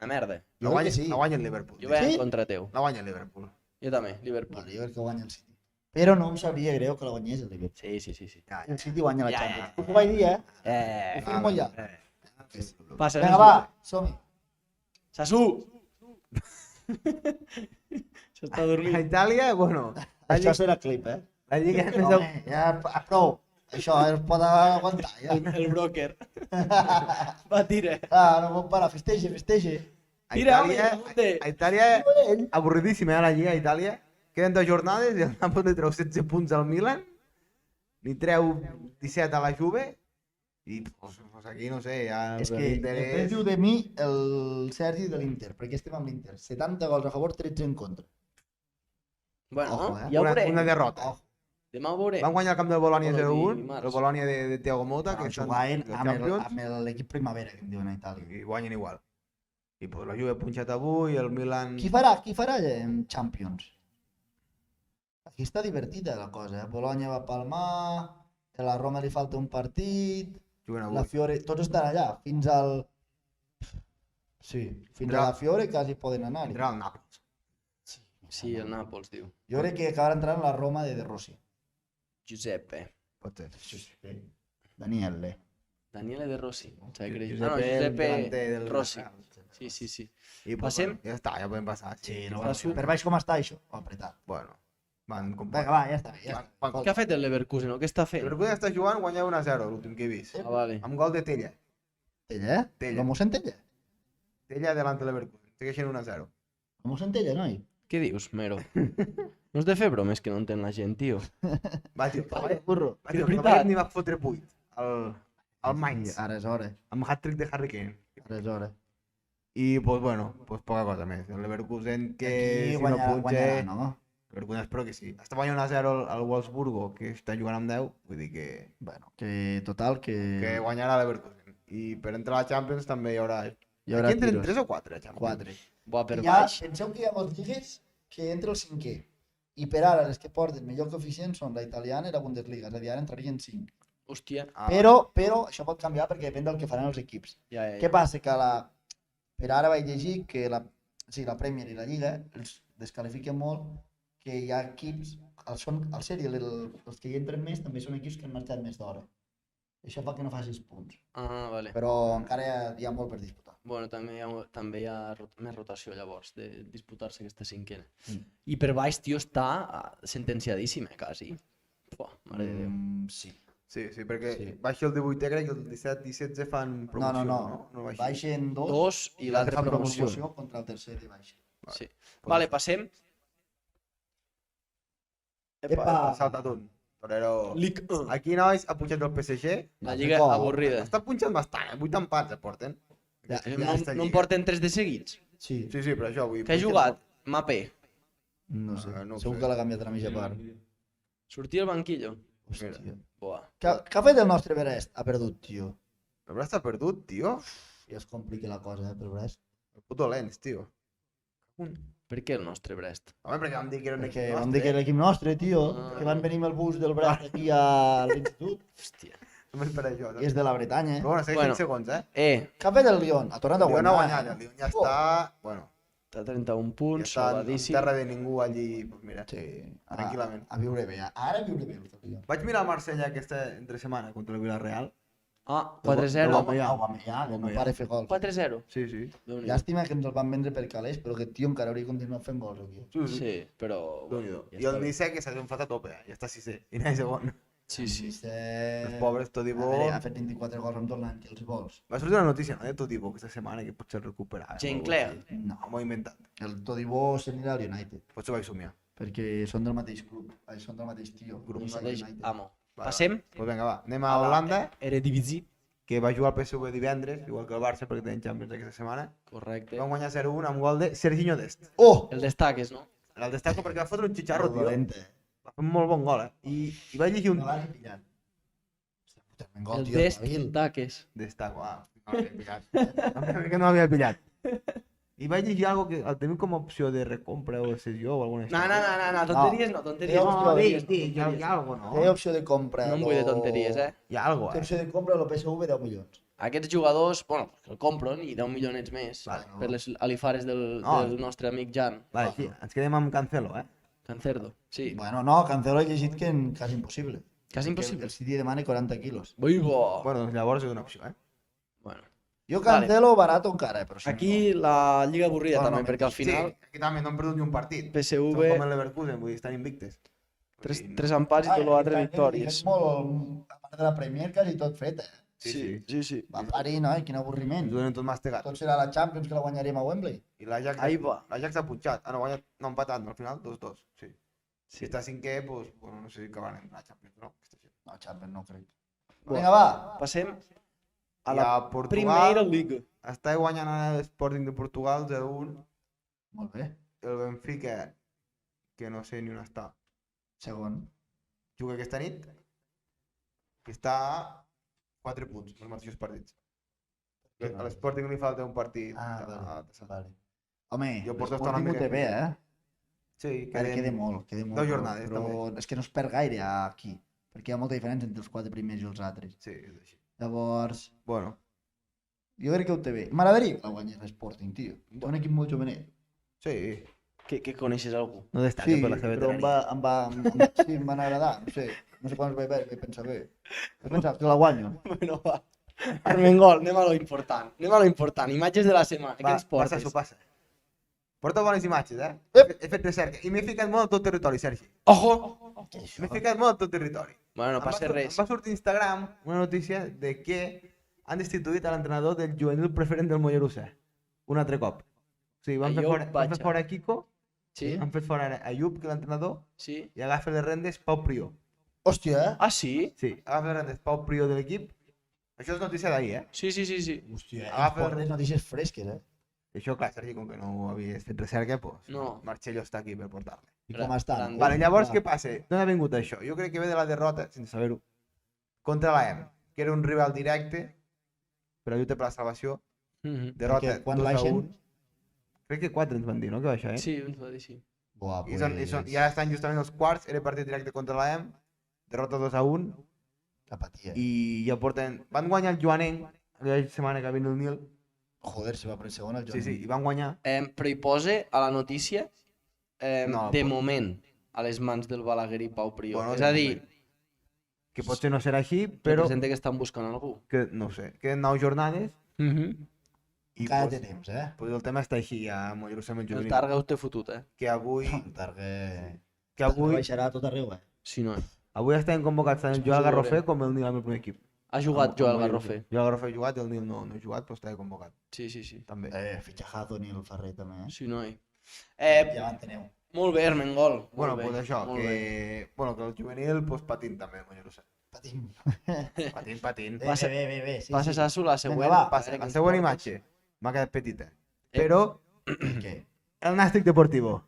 Una merda. Jo crec que sí. La guanya el Liverpool. Jo vaig Sí? en contra teu. La guanya el Liverpool. Jo també, Liverpool. Bueno, jo crec que guanya el City. Però no em sabria greu que la guanyés el Liverpool. Sí. El City guanya la Ja, Champions. Ho vaig dir, Eh, Ho firmo ja. passa. Vinga, va, som-hi. Sasu! S'està A dormint. Itàlia, bueno, Això serà clip, la Lliga més Home, ja prou. Això es pot aguantar, ja. El broker. Va, tira. No pot parar, festeja. A Tira, Itàlia, home, a Itàlia, avorridíssima, la Lliga a Itàlia. Queden 2 jornades i el Napoli treu 16 punts al Milan, ni treu 17 a la Juve, i pues aquí no sé, ja... És que després diu de mi el Sergi de l'Inter, perquè estem amb l'Inter. 70 gols a favor, 13 en contra. Bueno, Ojo, ja ho veurem. Una derrota. Ojo. Demà ho veurem. Van guanyar el camp del Bolònia Bueno, 0-1, dimarts. el Bolònia de Thiago Motta, que estan Jugaven als Champions, amb l'equip Primavera, que em diuen a Itàlia. i guanyen igual. I pues, la Juve ha punxat avui, el Milan... Qui farà en Champions? Aquí està divertida la cosa, Bologna va palmar, a la Roma li falta un partit, Juguen la avui. Fiore, tots estan allà, fins al... Sí, fins a la Fiore quasi poden anar-hi. Vindrà el Nàpols. Sí, el Nàpols, diu. Jo crec que acabarà entrant la Roma de Rossi. Giuseppe. Pot ser. Daniele. Daniele De Rossi. Giuseppe, Giuseppe el delanter del Rossi. Real. Sí. I pues, Passem? bueno, ja està, ja podem passar. Sí, no, Passo. per baix com està això? Apretat. Bueno, van com Vinga, va, ja està bé. Ja està. Què ha fet el Leverkusen, o què està El fent? Leverkusen està jugant, guanya 1-0, l'últim que he vist. Ah, vale. Amb gol de Tella. Tella? Tella. Com ho sentella? Tella davant de Leverkusen. Segueixen 1-0. Com ho sentella, noi? Què dius, Mero? No has de fer bromes que no entén la gent, tio. Va, tio, Burro. va, tio, De veritat. el Bayern ni va fotre 8 al Mainz, Ara és hora. amb hat-trick de Harry Kane. Ara és hora. I, pues, bueno, pues, poca cosa més. El Leverkusen, que Aquí si no guanyarà, punxa... no? Leverkusen espero que sí. Està guanyant 1-0 al Wolfsburgo, que està jugant amb 10, vull dir que Bueno, que total, que guanyarà Leverkusen. I per entrar a la Champions també hi haurà... hi haurà Aquí entren tiros. 3 o 4 a Champions? 4. Buah, per Ja, baix. penseu que hi ha molts lligues que entra el cinquè. I per ara les que porten millor coeficient són la italiana i la Bundesliga, és a dir, ara entrarien 5. Hòstia. Ah, Però això pot canviar perquè depèn del que faran els equips. Ja. Què passa? Que per ara vaig llegir que la Premier i la Lliga els descalifiquen molt, que hi ha equips, al sèrie, els que hi entren més també són equips que han marxat més d'hora. Això fa que no facis punts. Ah, vale. Però encara hi ha molt per disputar. Bueno, també hi ha més rotació llavors de disputar-se aquesta cinquena. Mm. I per baix, tio, està sentenciadíssim, quasi. Pua, mare de Déu. Sí. Sí, sí, perquè Sí. baixa el 18è, crec que el 17 i 16 fan promoció, No. baixa. Baixen dos. Dos i l'altre fan promoció. contra el tercer i baixa. Sí. Vale, passem. Epa! Salta't un. Torero. Ligue 1. Aquí, nois, ha pujat el PSG. La lliga cop. avorrida. Està punxant bastant, 8 empats porten. Ja, No, aquesta no en lliga. porten 3 de seguits. Sí. Sí, sí, però això avui... Què ha jugat? Mapé. No sé. No ho Segur sé. que l'ha canviat a la mitja part. Sortir al banquillo. Hòstia. Buah. Què ha fet el nostre Brest? Ha perdut, tio. El Brest ha perdut, tio. Ja es complica la cosa, pel Brest. El puto Lens, tio. Per què el nostre Brest? Home, perquè vam dir que era un Perquè equip vam dir que era l'equip nostre, tio. Ah. Que van venir amb el bus del Brest aquí a l'institut. Hòstia. Només per això. I és de la Bretanya. Però bueno, segueix Bueno. 5 segons, Què ha fet el Lyon? Ha tornat a Lyon guanyar. ha guanyat, el Lyon ja està... Bueno, Està a 31 ja punts, està en salvadíssim. terra de ningú allí, pues mira. Sí. Tranquil·lament. A viure bé. Ara viure bé. El Lyon. Vaig mirar el Marsella aquesta entre setmana contra el Villarreal. Ah, 4-0. Aubameyang, no para de fer gols. 4-0. Sí, sí. Déu-n'hi-do. Llàstima que ens el van vendre per calés, però aquest tio encara hauria continuat fent gols aquí. Sí, però... Déu-n'hi-do. ja I el està bé. Nice que s'ha triomfat a tope, ja està 6è. I n'hi ha segon. Sí, sí. Els pobres, Todibo... A veure, ha fet 24 gols amb tot l'any, que els vols. Va sortir una notícia, no?, de Todibo aquesta setmana, que potser recuperava. Sinclair. No, M'ho he inventat. el Todibo s'anirà al United, Potser vaig somiar. perquè són del mateix club, són del mateix tio. El United. mateix amo. Va, Passem Pues vinga, va. Anem a Holanda, Eredivisie. que va jugar al PSV divendres, igual que el Barça, perquè tenen Champions aquesta setmana. Correcte. Van guanyar 0-1 amb gol de Serginho Dest. Oh! El destaques, no? El destaco perquè va fotre un xitxarro, tio. Valente. Va fer un molt bon gol, I vaig llegir un... No l'han pillat. Hòstia puta, ben gol, El tio, espavil. destaques. Destaco, no l'havia pillat. Que no l'havia pillat. I vaig llegir algo que el tenim com a opció de recompra o cessió o alguna No, tonteries no, tonteries No, no. hi ha algo, no? Té opció de compra. No em vull de tonteries, Hi ha algo, Té opció de compra el PSV 10 milions. Aquests jugadors, bueno, que el compren i 10 milionets més Vale. per les alifares del nostre amic Jan. Vale, sí, ens quedem amb Cancelo, Cancerdo, sí. Bueno, no, Cancelo he llegit que en quasi impossible. Quasi Que impossible. el City demana 40 quilos. Ui, bo. Bueno, doncs llavors és una opció, Bueno. Jo Cancelo barato encara, però si Aquí la lliga avorrida No, no, també, perquè al final Sí, aquí també no han perdut ni un partit. Són PSV, com el Leverkusen, vull dir, estan invictes. 3 empats i tot l'altre victòries. És molt, a part de la Premier, quasi tot fet, Sí. Va parir, no? Quin avorriment. Ens ho donen tot mastegat. Tot serà la Champions que la guanyaríem a Wembley. I l'Ajax Ahí va. l'Ajax ha punxat. Ah, no, guanyat, no, empatat, no, al final 2-2. Sí. Si està cinquè, doncs, bueno, no sé si acabaran la Champions, no? No, Champions no crec. Bueno. Vinga, va. Passem a I la a Portugal primera lliga. està guanyant ara l'Sporting de Portugal 0-1. Molt bé. El Benfica, que no sé ni on està, Segon. juga aquesta nit, que està a 4 punts, els mateixos partits. A l'Sporting li falta un partit. Vale. Home, Jo porto l'Sporting una ho té mica- bé, Sí, Queda queden... molt, queda molt. 2 jornades, però és que no es perd gaire aquí, perquè hi ha molta diferència entre els 4 primers i els altres. Sí, és així. Llavors, Bueno, jo crec que ho té bé. M'agradaria que la guanyés l'Sporting, tio. Té un equip molt jovenet. sí. Que coneixes algú? No destaca Sí, per la seva però sí, em van agradar, no sé quants vaig veure, vaig pensar bé. Vaig pensar que la guanyo. Bueno, va. Armengol, anem a lo important. Imatges de la setmana. Què ens Passa, portes? s'ho passa. Porta bones imatges, He fet recerca. I m'he ficat molt en tot territori, Sergi. Ojo! M'he ficat molt en tot territori. Bueno, no passa res. Em va sortir a Instagram una notícia de que han destituït a l'entrenador del juvenil preferent del Mollerussa. Un altre cop. O sigui, van fer Ayub fora a Kiko, Sí? han fet fora a Ayub, que és l'entrenador, Sí? i agafa les rendes Pau Prió. Hòstia, Ah, sí? Sí, agafa les rendes Pau Prió de l'equip. Això és notícia d'ahir, Sí. Hòstia, Agafa el- portes notícies fresques, I això, clar, Sergi, com que no ho havies fet recerca, doncs No. Marcelo està aquí per portar-le. I com estan? Gran- Vale, llavors què passa? D'on ha vingut això? Jo crec que ve de la derrota, sense saber-ho, contra l'AM, que era un rival directe per la lluita per la salvació. Derrota Perquè quan 2-1. baixen... Crec que 4 ens van dir, no? Que baixa, Sí, ens va dir sí. Buah, I ara estan justament els quarts, era partit directe contra l'AM, derrota 2-1, Que patia. i ja porten... Van guanyar el Joanenc, aquella setmana que va venir el Nil, Joder, se va per segon el sí, Joan. sí, i van guanyar. Però hi posa a la notícia, No, de pot- moment, a les mans del Balaguer i Pau Prió. Bueno, És de a dir, moment. Que potser no serà així, però representa que estan buscant algú. que, no ho sé, queden 9 jornades i Encara pues, té temps, pues el tema està així a Mollerussa amb el El juvenil. Targa ho té fotut, Que avui... El Targa... Que avui... baixarà a tot arreu, Si no. Avui estan convocats tant el Després Joel ho Garrofer veurem. com el Nil amb el primer equip. Ha jugat Joel Garrofer. Joel Garrofer ha jugat i el Nil no ha jugat, però estava convocat. Sí, sí, sí. També. Fitxajazo ni el Ferrer també, Sí, noi. Ja m'enteneu. Molt bé, Armengol. Bueno, Molt bé, pues això, molt bé. que el juvenil, pues patint també, jo no sé. Patim. Patint. Passa- Bé. Sí, Passes a la següent. Vinga, va, Passa, A veure la què ens següent portes. imatge m'ha quedat petita. Però Què? el Nàstic Deportivo.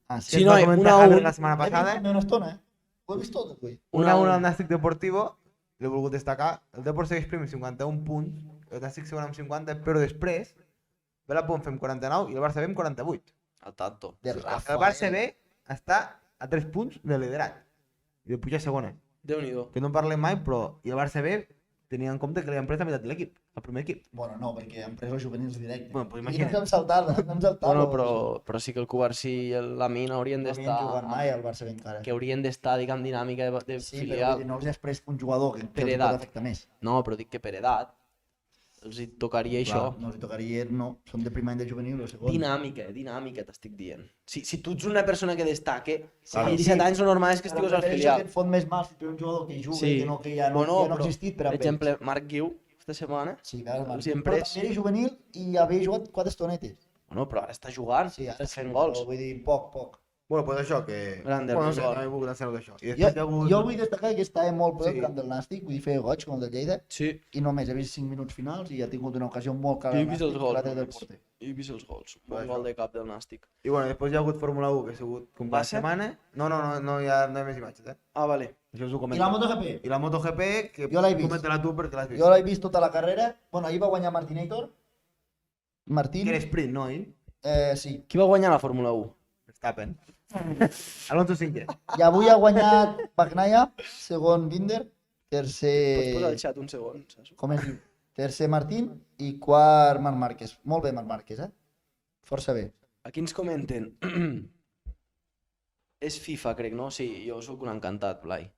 Ah, Sí, Que no, es va comentar 1-1. Javier la setmana He vist passada. també una estona, eh? Ho he vist tot, avui. 1-1 al Nàstic Deportivo. L'he volgut destacar. El Depor segueix primer amb 51 punts. El Nàstic segon amb 50, però després ve la Pont fem 49 i el Barça B amb 48. Al tanto. De El Rafa. Barça B està a 3 punts de liderat. I de pujar a segona. Déu-n'hi-do. Que no en parlem mai, però... I el Barça B tenia en compte que li han pres la meitat de l'equip, el primer equip. Bueno, no, perquè han pres els juvenils directe. Bueno, pues I imagina't. no hem saltat. Bueno, però sí que el Covarsí i la Mina haurien No havien jugat d'estar... mai al Barça B encara. Que haurien d'estar, diguem, dinàmica de Sí, però vull filial. dir, no els has pres un jugador que Per els edat. pot afectar més. No, però dic que per edat els hi tocaria això. No els tocaria, no. Són de primer any de juvenil o segon. Dinàmica, t'estic dient. Si tu ets una persona que destaque, Sí, amb sí. 17 anys el normal és que estigues al Però filial. Que et fot més mal si té un jugador que juga, Sí. que no, que ja no, Bueno, ja no ha però, existit per Per a exemple, Marc Guiu, esta setmana, Sí, clar, els hi hem però pres. també era juvenil i havia jugat 4 estonetes. bueno, però ara està jugant, Sí, està fent però gols. Vull dir, poc. Bueno, pues això, que... Grande, bueno, no sé, gol. no he volgut ensenyar d'això. I Jo, després hi ha hagut... jo vull destacar que estava molt ple Sí. el camp del Nàstic, vull dir, feia goig com el de Lleida, Sí, i només he vist 5 minuts finals i ha tingut una ocasió molt clara jo he al vist Nàstic, els gols. que l'ha tret del només. porter. He vist els gols. Va, Un això. gol de cap del Nàstic. I bueno, després hi ha hagut Fórmula 1, que ha sigut com cada Va ser? setmana. No hi ha més imatges, eh? Ah, vale. Això us ho I comento. la MotoGP? I la MotoGP, que Jo l'he vist. comenta-la tu perquè l'has vist. Jo l'he vist tota la carrera. Bueno, ahir va guanyar Martinator. Martín. Que era sprint, no, ell? Sí. Qui va guanyar la Fórmula 1? Verstappen. Alonso cinquè. I avui ha guanyat Bagnaia, segon Binder, Pots posar al tercer... xat un segon, saps? Com es diu? Tercer Martín i quart Marc Márquez. Molt bé, Marc Márquez, eh? Força bé. Aquí ens comenten. És FIFA, crec, no? Sí, jo sóc un encantat, Blai.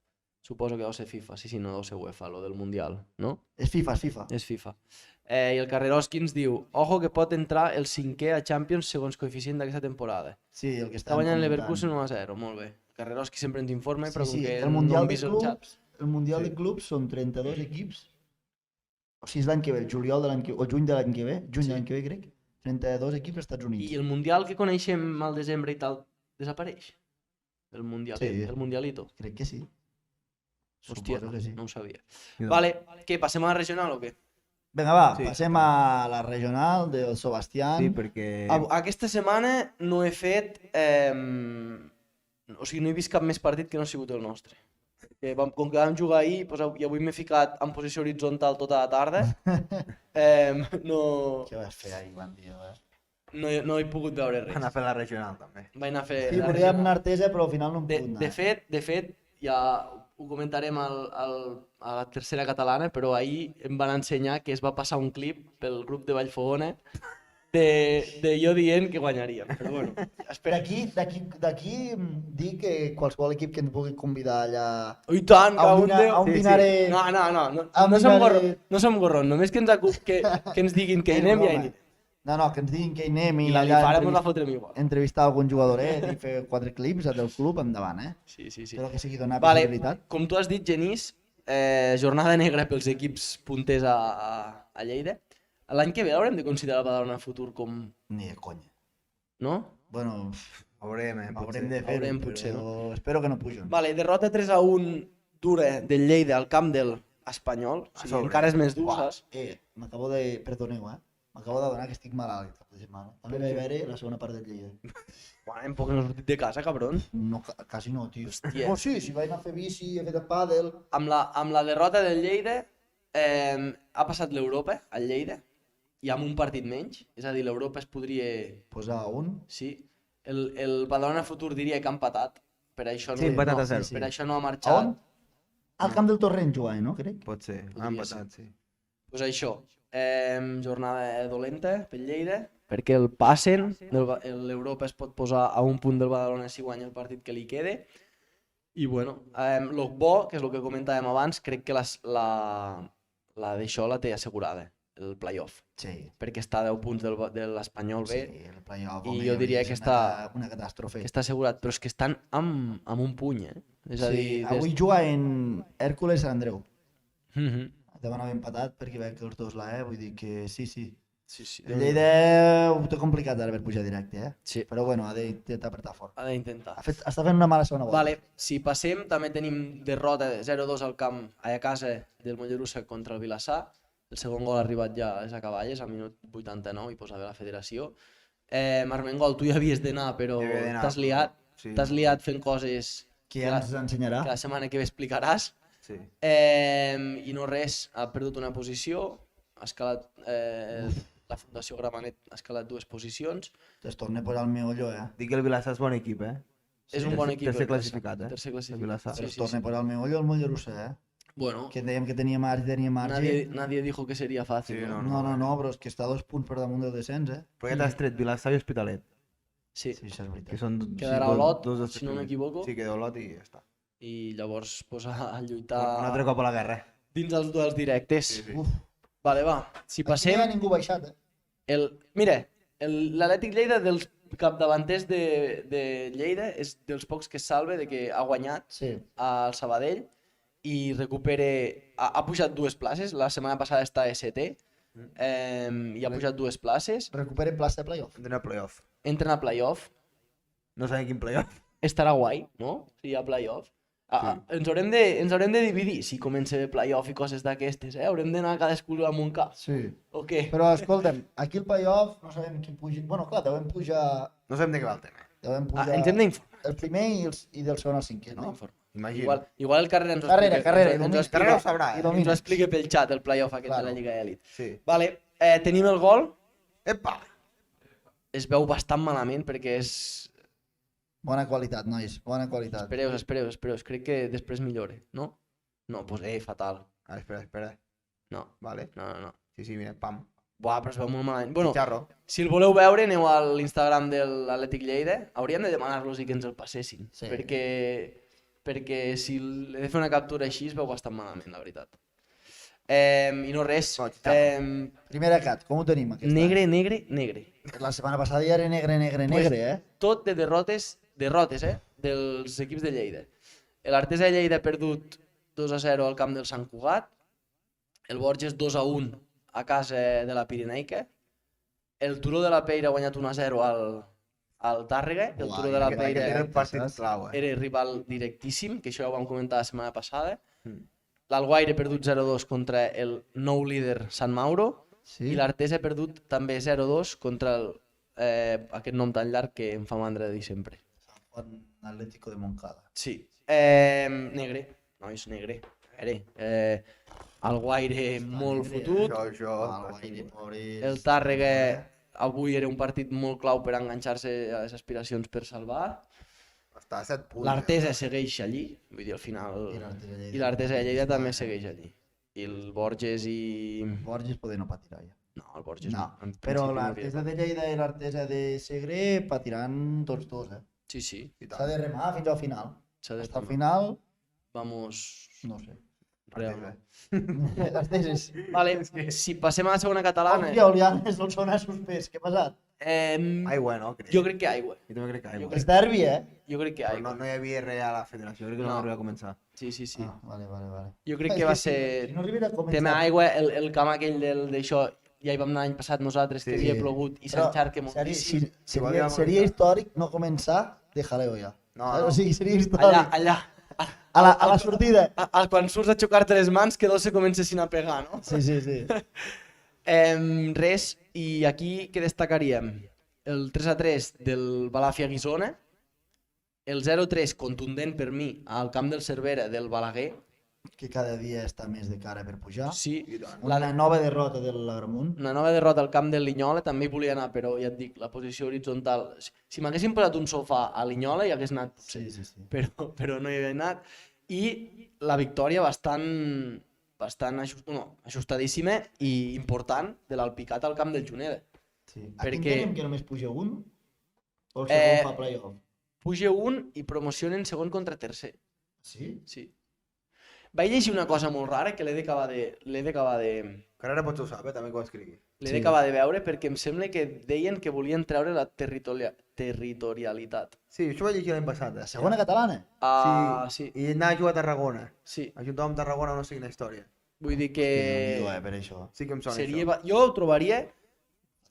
Suposo que deu ser FIFA, sí, no deu ser UEFA, lo del Mundial, no? És FIFA, és FIFA. És FIFA. I el Carreroski ens diu, ojo que pot entrar el 5è a Champions segons coeficient d'aquesta temporada. Sí, el que Està està guanyant Leverkusen 1-0, molt bé. El Carreroski sempre ens informa, però com que el no Mundial hem de vist el xat. Clubs, el Mundial de Clubs són 32 equips. O sigui, és l'any que ve, el juliol de l'any que ve, o juny de l'any que ve, juny Sí. de l'any que ve, crec. 32 equips als Estats Units. I el Mundial que coneixem al desembre i tal, desapareix? El Mundial, Sí. el Mundialito. Crec que sí. Hòstia, Suposo que sí. no ho sabia. No. Vale, què, passem a la regional o què? Vinga, va, Sí. passem a la regional del Sebastián. Sí, perquè... Aquesta setmana no he fet... O sigui, no he vist cap més partit que no ha sigut el nostre. Com que vam jugar ahir, doncs, i avui m'he ficat en posició horitzontal tota la tarda, no, Què vas fer ahir, quan dia, eh? no he pogut veure res. Anar a fer la regional, també. Vaig anar a fer... Sí, la podríem regional. anar a Artesa, però al final no hem pogut anar. De fet, ja ho comentarem a la tercera catalana, però ahir em van ensenyar que es va passar un clip pel grup de Vallfogona de jo dient que guanyaríem. Però bueno, Espera, d'aquí dir que qualsevol equip que ens vulgui convidar allà i tant, a un, cago en Déu. a un Sí, sí. dinare... No, Amb no som dinare- gorrons, no som gorrons, només que ens diguin que hi anem i hi anem. No, que ens diguin que hi anem i I la allà farem la fotrem igual. entrevistar algun jugadoret i fer 4 clips del club endavant, eh? Sí. Espero que sigui donar Vale, visibilitat. com tu has dit, Genís, jornada negra pels equips punters a Lleida. L'any que ve l'haurem de considerar el Badalona futur com... Ni de conya. No? Bueno, Haurem, haurem de fer-ho, Haurem, potser, però espero que no pugen. Vale, derrota 3-1 dura del Lleida al camp del Espanyol. O sigui, sobre. encara és més dur, Uah, saps? m'acabo de... Perdoneu, m'acabo d'adonar que estic malalt aquesta setmana. També vaig veure la segona part del Lleida. Quan hem poc no sortit de casa, cabron. No, quasi no, tio. Hòstia. Oh, sí, si vaig anar a fer bici, he fet el pàdel... Amb la derrota del Lleida ha passat l'Europa al Lleida i amb un partit menys. És a dir, l'Europa es podria... Posar un... Sí. El Badalona futur diria que ha empatat. Per això no, Sí, empatat a sí, 0. sí. per això no ha A marxat. on? Al camp del Torrent jugava, no? Crec. Pot ser, Podria ha empatat, sí. Pues això, jornada dolenta pel Lleida, perquè el passen, l'Europa es pot posar a un punt del Badalona si guanya el partit que li quede. I bueno, el bo, que és el que comentàvem abans, crec que la d'això la té assegurada, el playoff, Sí. perquè està a 10 punts de l'Espanyol B, Sí, el playoff, I home, jo diria és que està- una catàstrofe. que està assegurat, però és que estan amb un puny, És a dir... avui juga en Hèrcules Sant Andreu. Mhm. Deuen haver empatat perquè veig que els dos vull dir que sí. Sí, sí. El Lleida ho té complicat ara per pujar directe, Sí, però bueno, ha d'intentar apretar fort. ha d'intentar. Està fent una mala segona volta. Vale, si passem, també tenim derrota 0-2 al camp a casa del Mollerussa contra el Vilassar. El segon gol ha arribat ja és a Cavalles, al minut 89, i posava la federació. Armengol, tu hi havies d'anar, però Hi havia d'anar, t'has liat. sí. T'has liat fent coses Qui ens ensenyarà? que la setmana que ve explicaràs. Sí. I no res, ha perdut una posició, ha escalat, la Fundació Gramenet ha escalat 2 posicions. Es torna a posar el meollo, Dic que el Vilassar és bon equip, És un bon equip. Tercer el Vilassar. classificat, Tercer El classificat. Vilassar. Però es torna a posar el meollo al Mollerussa, Bueno, Que dèiem que tenia marge. nadie dijo que sería fácil. Sí, ¿no? No, però és que està a 2 punts per damunt del descens, Però ja t'has tret Vilassar i Hospitalet, Sí. Sí, això és veritat. que són Quedarà Olot, si no m'equivoco. Sí, queda Olot i ja està. I llavors posar a Un lluitar altre cop a la guerra. dins els duels directes. Sí. Uf, Vale, va. Si aquí no hi passem... ha ningú baixat, Mira, l'Atlètic Lleida dels capdavanters de Lleida és dels pocs que es salve de que ha guanyat Sí. al Sabadell i recupere... Ha pujat 2 places, la setmana passada està a setè, i ha pujat 2 places, Recuperen plaça de playoff. Hem d'anar a playoff. entren a playoff, No sabem quin playoff. estarà guai, no? Si hi ha playoff. Ens haurem de dividir si comença de playoff i coses d'aquestes, Haurem d'anar cadascú amb un cap, Sí. o què? Però escolta'm, aquí el playoff no sabem qui puja. Bueno, clar, devem pujar No sabem de què va el tema. Ens hem d'informar. el primer i del segon al cinquè, no? Imagina. Igual el Carrera ens ho Carrera, explica, Carrera, ens ho domini. Carrera ho explica, sabrà, I eh? domini. ens ho explica pel xat, el playoff aquest Claro. de la Lliga Elit. Sí. Vale, tenim el gol, Epa! es veu bastant malament perquè és... Bona qualitat, nois, bona qualitat. Espereu, crec que després millore, no? No, doncs fatal. Ah, espera. No, Vale. no. Sí, mira, pam. Buah, però es veu molt malament. Bueno, Xicharro. si el voleu veure, aneu a l'Instagram de l'Atlètic Lleida. Hauríem de demanar-los i que ens el passessin. Sí. Perquè si he de fer una captura així es veu bastant malament, la veritat. I no res. No, Xicharro. Primera cat, com ho tenim aquest Negre. any? La setmana passada ja era negre, Tot de derrotes, dels equips de Lleida. L'Artesa de Lleida ha perdut 2-0 al camp del Sant Cugat, el Borges 2-1 a casa de la Pirineica, el Turó de la Peira ha guanyat 1-0 al Tàrrega, el Uai, Turó de la Aquest era Peira el partit clau, era rival directíssim, que això ja ho vam comentar la setmana passada. Mm. L'Alguaire ha perdut 0-2 contra el nou líder Sant Mauro, Sí. i l'Artesa ha perdut també 0-2 contra aquest nom tan llarg que em fa mandra de dir sempre. Juan Atlético de Moncada. Sí. Negre. Nois, negre. El Guaire molt negre, fotut. Això. Guaire, pobres. El Tàrrega avui era un partit molt clau per enganxar-se a les aspiracions per salvar. Està a 7 punts. L'Artesa segueix allí, vull dir, al final... I l'Artesa de Lleida també segueix allí. I el Borges i... Borges poder no patirà ja. No, el Borges No, en però principi no l'Artesa de Lleida i l'Artesa de Segre patiran tots dos, Sí, sí. I S'ha tant. de remar fins al final. S'ha de Hasta al tomar. final, Vamos... no sé. Realment. Arteses. Vale, si passem a la segona catalana... Hòstia, Olianes, el sona suspès, què ha passat? Aigua, no? Crec. Jo crec que aigua. Jo també crec que aigua. És derbi, Jo crec que Però aigua. no hi havia res a la federació, crec que no No. va arribar a començar. Sí, sí, sí. Ah, vale. Jo crec És que va si ser... no arribera a començar... Tema aigua, el camp aquell d'això, ja hi vam anar l'any passat nosaltres, que Sí. havia plogut i Però s'encharca moltíssim. Seria històric no començar de jaleo ja. No, O no. sigui, seria històric. Allà. A la sortida. Quan surts a xocar-te les mans, que dos se comencessin a pegar, no? Sí. Res, i aquí què destacaríem? El 3-3 del Balàfia Guissona, el 0-3 contundent per mi al camp del Cervera del Balaguer, Que cada dia està més de cara per pujar. sí, I tant. Una nova derrota de l'Agramunt. una nova derrota al camp del Linyola, també hi volia anar, però ja et dic, la posició horitzontal... Si m'haguessin posat un sofà a Linyola hi hagués anat, Sí. però no hi havia anat. I la victòria bastant ajustadíssima i important de l'Alpicat al camp del Juneda. Sí. Aquí Perquè- entenem que només puja un? O el segon fa playoff? Puja un i promocionen segon contra tercer. Sí? Sí. Vaig llegir una cosa molt rara que l'he d'acabar de Carrera potser ho sap, també que ho escrigui. veure perquè em sembla que deien que volien treure la territorialitat. Sí, això ho vaig llegir l'any passat. La segona catalana? Sí, I anava a jugar a Tarragona. sí. Ajuntàvem Tarragona, no sé quina història. Vull dir que Per això. Sí que em sona seria, això. jo ho trobaria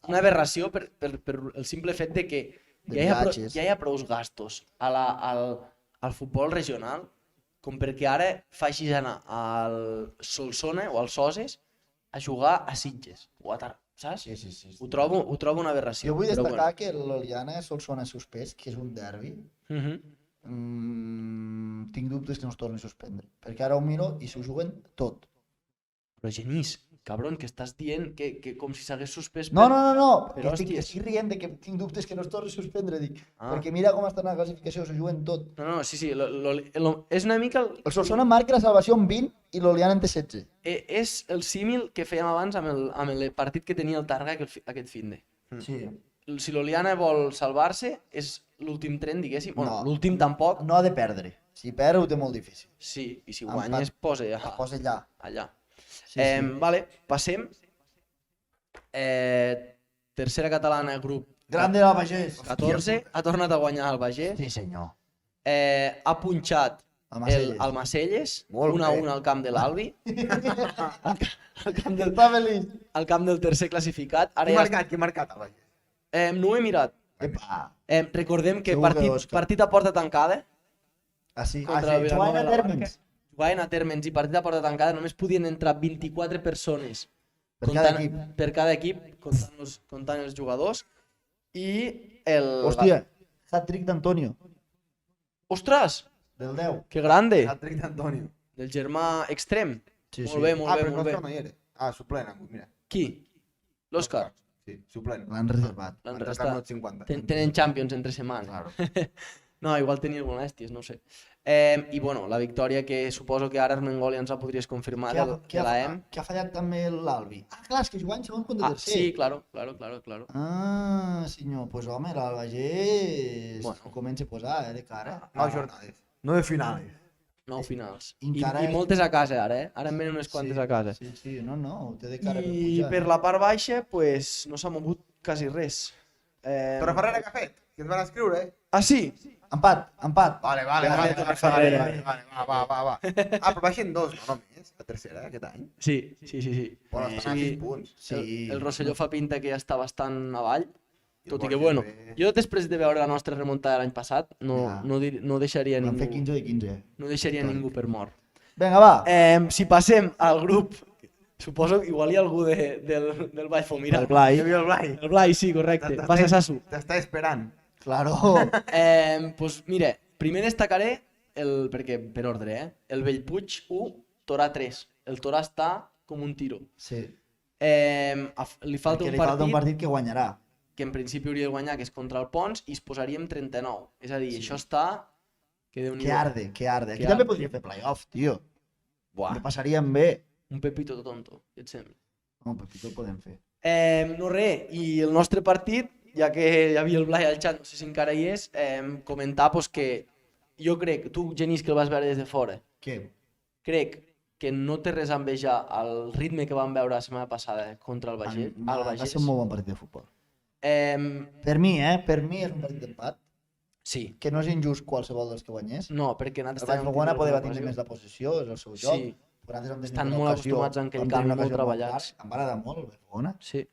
una aberració per el simple fet de que De ja hi ha, viatges. ja hi ha prous gastos al futbol regional com perquè ara facis anar al Solsona o al Soses a jugar a Sitges o a saps? Sí. Ho trobo una aberració. Jo vull però destacar que l'Oliana Solsona suspès, que és un derbi, Bueno. tinc dubtes que no es torni a suspendre. Perquè ara ho miro i s'ho juguen tot. Però Genís, cabron, que estàs dient que com si s'hagués suspès... No, Però, estic hòsties. rient de que tinc dubtes que no es torni a suspendre, dic. Ah. Perquè mira com està la classificació, s'ho juguen tot. No, sí, és una mica... El Solsona marca la salvació amb 20 i l'Oliana en té 16. És el símil que fèiem abans amb el partit que tenia el Targa aquest finde. Sí. Si l'Oliana vol salvar-se, és l'últim tren, diguéssim. Bueno, No. l'últim tampoc. No ha de perdre. Si perd ho té molt difícil. Sí, i si Empat. guanya es posa Es posa allà. allà. Sí, Vale, passem. Tercera catalana, grup Grande del Pagès. 14, ha tornat a guanyar el Bagés. Sí, senyor. Ha punxat El Macelles. el Macelles, Molt 1-1 bé. al camp de l'Albi, Està feliç. al camp del tercer classificat. Ara Qui ja ha marcat el Bages? no ho he mirat. Epa. Recordem que Segur que partit a porta tancada, Ah, sí. Contra el Joan Vilanova de la Térmens. jugaven a Térmens i partit a porta tancada, només podien entrar 24 persones Per cada equip. per cada equip, comptant els jugadors. I el... Hòstia, hat-trick d'Antonio. Ostres, Del 10. que grande! El trick d'Antonio. Del germà extrem. Sí, Molt bé, molt bé, però molt bé. l'Òscar no hi era. Suplent, mira. Qui? L'Òscar. Sí, suplent. L'han reservat. L'han Han restat. restat 50. Tenen Champions entre setmana. Claro. No, igual tenia molèsties, no ho sé. I bueno, la victòria que suposo que ara Armengol ja ens la podries confirmar de la EM. Que ha fallat també l'Albi. Ah, clar, és que jugant segon contra tercer. Sí, claro. Ah, senyor, pues home, l'Albagés Bueno. comença a posar, de cara. 9 jornades. 9 finales. 9 finals. Encara I és- moltes a casa ara, eh? Ara en venen unes quantes Sí, a casa. Sí, no, ho té de cara per I pujar. per la part baixa, pues, no s'ha mogut quasi res. Torre Ferrera què ha fet? Que ens van escriure, eh? Ah, sí? Empat. Vale, Torre Ferrera. va. Però baixen 2, no només, la tercera, aquest any. Sí. Bueno, estan a Sí. 6 punts. Sí. El Rosselló fa pinta que ja està bastant avall, I tot i el que, Borja bueno, també. jo després de veure la nostra remuntada l'any passat, Ja. no deixaria Van fer ningú, 15 de 15. no deixaria ningú per mort. Vinga, va. Si passem al grup, suposo que igual hi ha algú del Baix Mira. El Blai. Hi havia el Blai. El Blai, sí, correcte. Va ser Sasu. T'està esperant. Claro. Pues mira, primer destacaré, perquè per ordre, el Bellpuig 1, Torà 3. El Torà està com un tiro. Sí. Li falta Perquè un li falta un partit partit que guanyarà. que en principi hauria de guanyar, que és contra el Pons, i es posaríem 39. És a dir, això està... Que déu Que arde, que arde. Aquí Que també arde. podria fer playoff, tio. Buah, Ho passaríem bé. un pepito tonto, què et sembla? No, Pepito el podem fer. No res, i el nostre partit, ja que hi havia el Blai al xat, no sé si encara hi és, comentar pues, que jo crec, tu Genís que el vas veure des de fora, Què? crec que no té res a envejar al ritme que vam veure la setmana passada contra el Bagés. Va ser un molt bon partit de futbol. Eh, Per mi és un partit d'empat. sí, Que no és injust qualsevol dels que guanyés. no, perquè El nosaltres Baix Fogona tingut poder alguna va tindre ocasió. més la posició, és el seu joc. Sí, Però nosaltres vam tenir Estan una molt ocasió, acostumats en aquell vam tenir camp, una molt ocasió treballats. clara. Em va agradar molt el Baix Fogona. sí.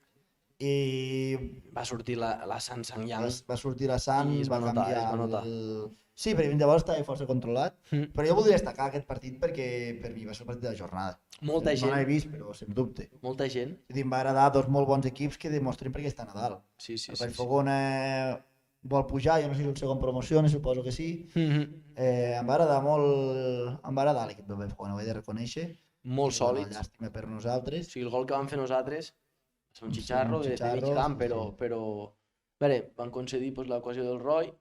I Va sortir la San Yang. va sortir la Sant, I es va notar, canviar es va notar. Sí, perquè llavors estava força controlat. Mm. Però jo voldria destacar aquest partit perquè per mi va ser el partit de la jornada. Molta No l'he gent, vist, però sens dubte. molta gent. És a dir, em va agradar dos molt bons equips que demostren perquè estan a dalt. Sí. El Baix Fogona vol pujar, jo no sé si és el segon promoció, suposo que sí. Em va agradar molt, em va agradar l'equip del Baix Fogona, ho he de reconèixer. Molt I, bueno, sòlids. Llàstima per nosaltres. O sigui, el gol que van fer nosaltres és un Sí, xicharro un de xicharro, mig camp, sí, però... A veure, van concedir pues, l'equació del Roy,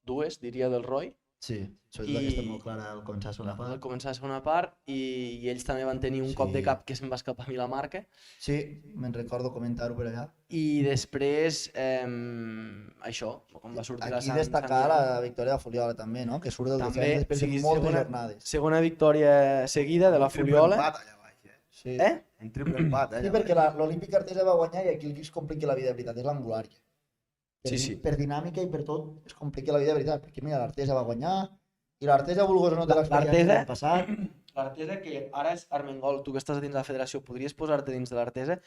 dues, diria, del Roy, Sí, sobretot I- aquesta molt clara al començar a segona al part. començar la segona part, i ells també van tenir un cop de Sí. cap que se'n va escapar a mi la marca, Sí, me'n recordo comentar-ho per allà. i després, això, com va sortir la Aquí Sant... destacar Sant la victòria de Foliola també, no? Que surt del També, descens després sí, de moltes segona- jornades. Segona victòria seguida de la Triple Foliola. empat allà baix, Sí. Un triple empat, Sí, perquè l'Olímpic Artesa va guanyar i aquí el que es complica la vida de veritat és l'Angulària. Sí. Per dinàmica i per tot es complica la vida de veritat, perquè mira, l'Artesa va guanyar i l'Artesa volgués o no té l'experiència de l'any passat. L'Artesa, que ara és Armengol, tu que estàs dins de la federació, podries posar-te dins de l'Artesa,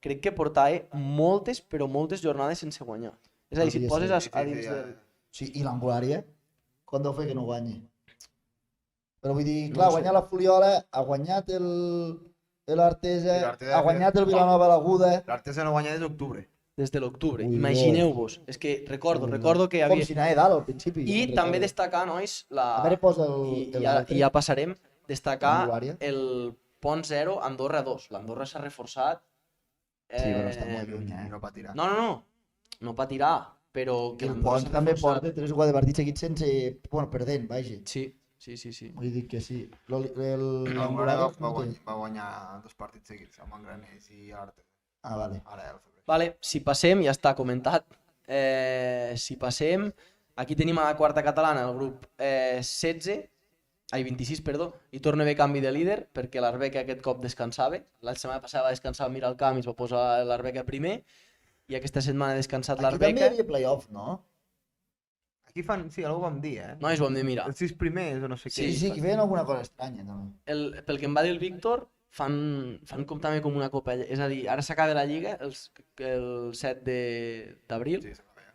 crec que portava moltes, però moltes jornades sense guanyar. És a dir, si et poses a dins del... Sí, i l'Angulària, quan deu fer que no guanyi? Però vull dir, clar, ha guanyat la Fuliola, ha guanyat l'Artesa, I l'Artesa ha guanyat el Vilanova l'Aguda. L'Artesa no guanya des d'octubre. Des de l'octubre. Ui, Imagineu-vos. És que recordo que hi Com havia... si anava dalt al principi. I me'n també recordo. destacar, nois, A veure, posa i ja passarem, destacar l'Angulària. el Pont 0, Andorra 2. L'Andorra s'ha reforçat. Sí, però està molt lluny, I no patirà. No patirà, però que El l'Andorra Pont s'ha també reforçat. porta 3 o 4 partits seguits sense... Bueno, perdent, vaja. Sí. Vull dir que sí. L'Angulària va guanyar 2 partits seguits, amb Engraners i Artesa. Ah, vale. Ara el febrer. Vale, si passem, ja està comentat. Si passem, aquí tenim a la quarta catalana, el grup 26, perdó, i torna a haver canvi de líder, perquè l'Arbeca aquest cop descansava. La setmana passada va descansar el Miralcamp i es va posar l'Arbeca primer, i aquesta setmana ha descansat Aquí també hi l'Arbeca. havia playoff, no? Aquí fan, sí, algú vam dir, Nois, ho hem de mirar. Els 6 primers o no sé què. Sí, que feien alguna cosa estranya, també. Pel que em va dir el Víctor, fan com també com una copa, és a dir, ara s'acaba la Lliga el 7 d'abril Sí, se va bé.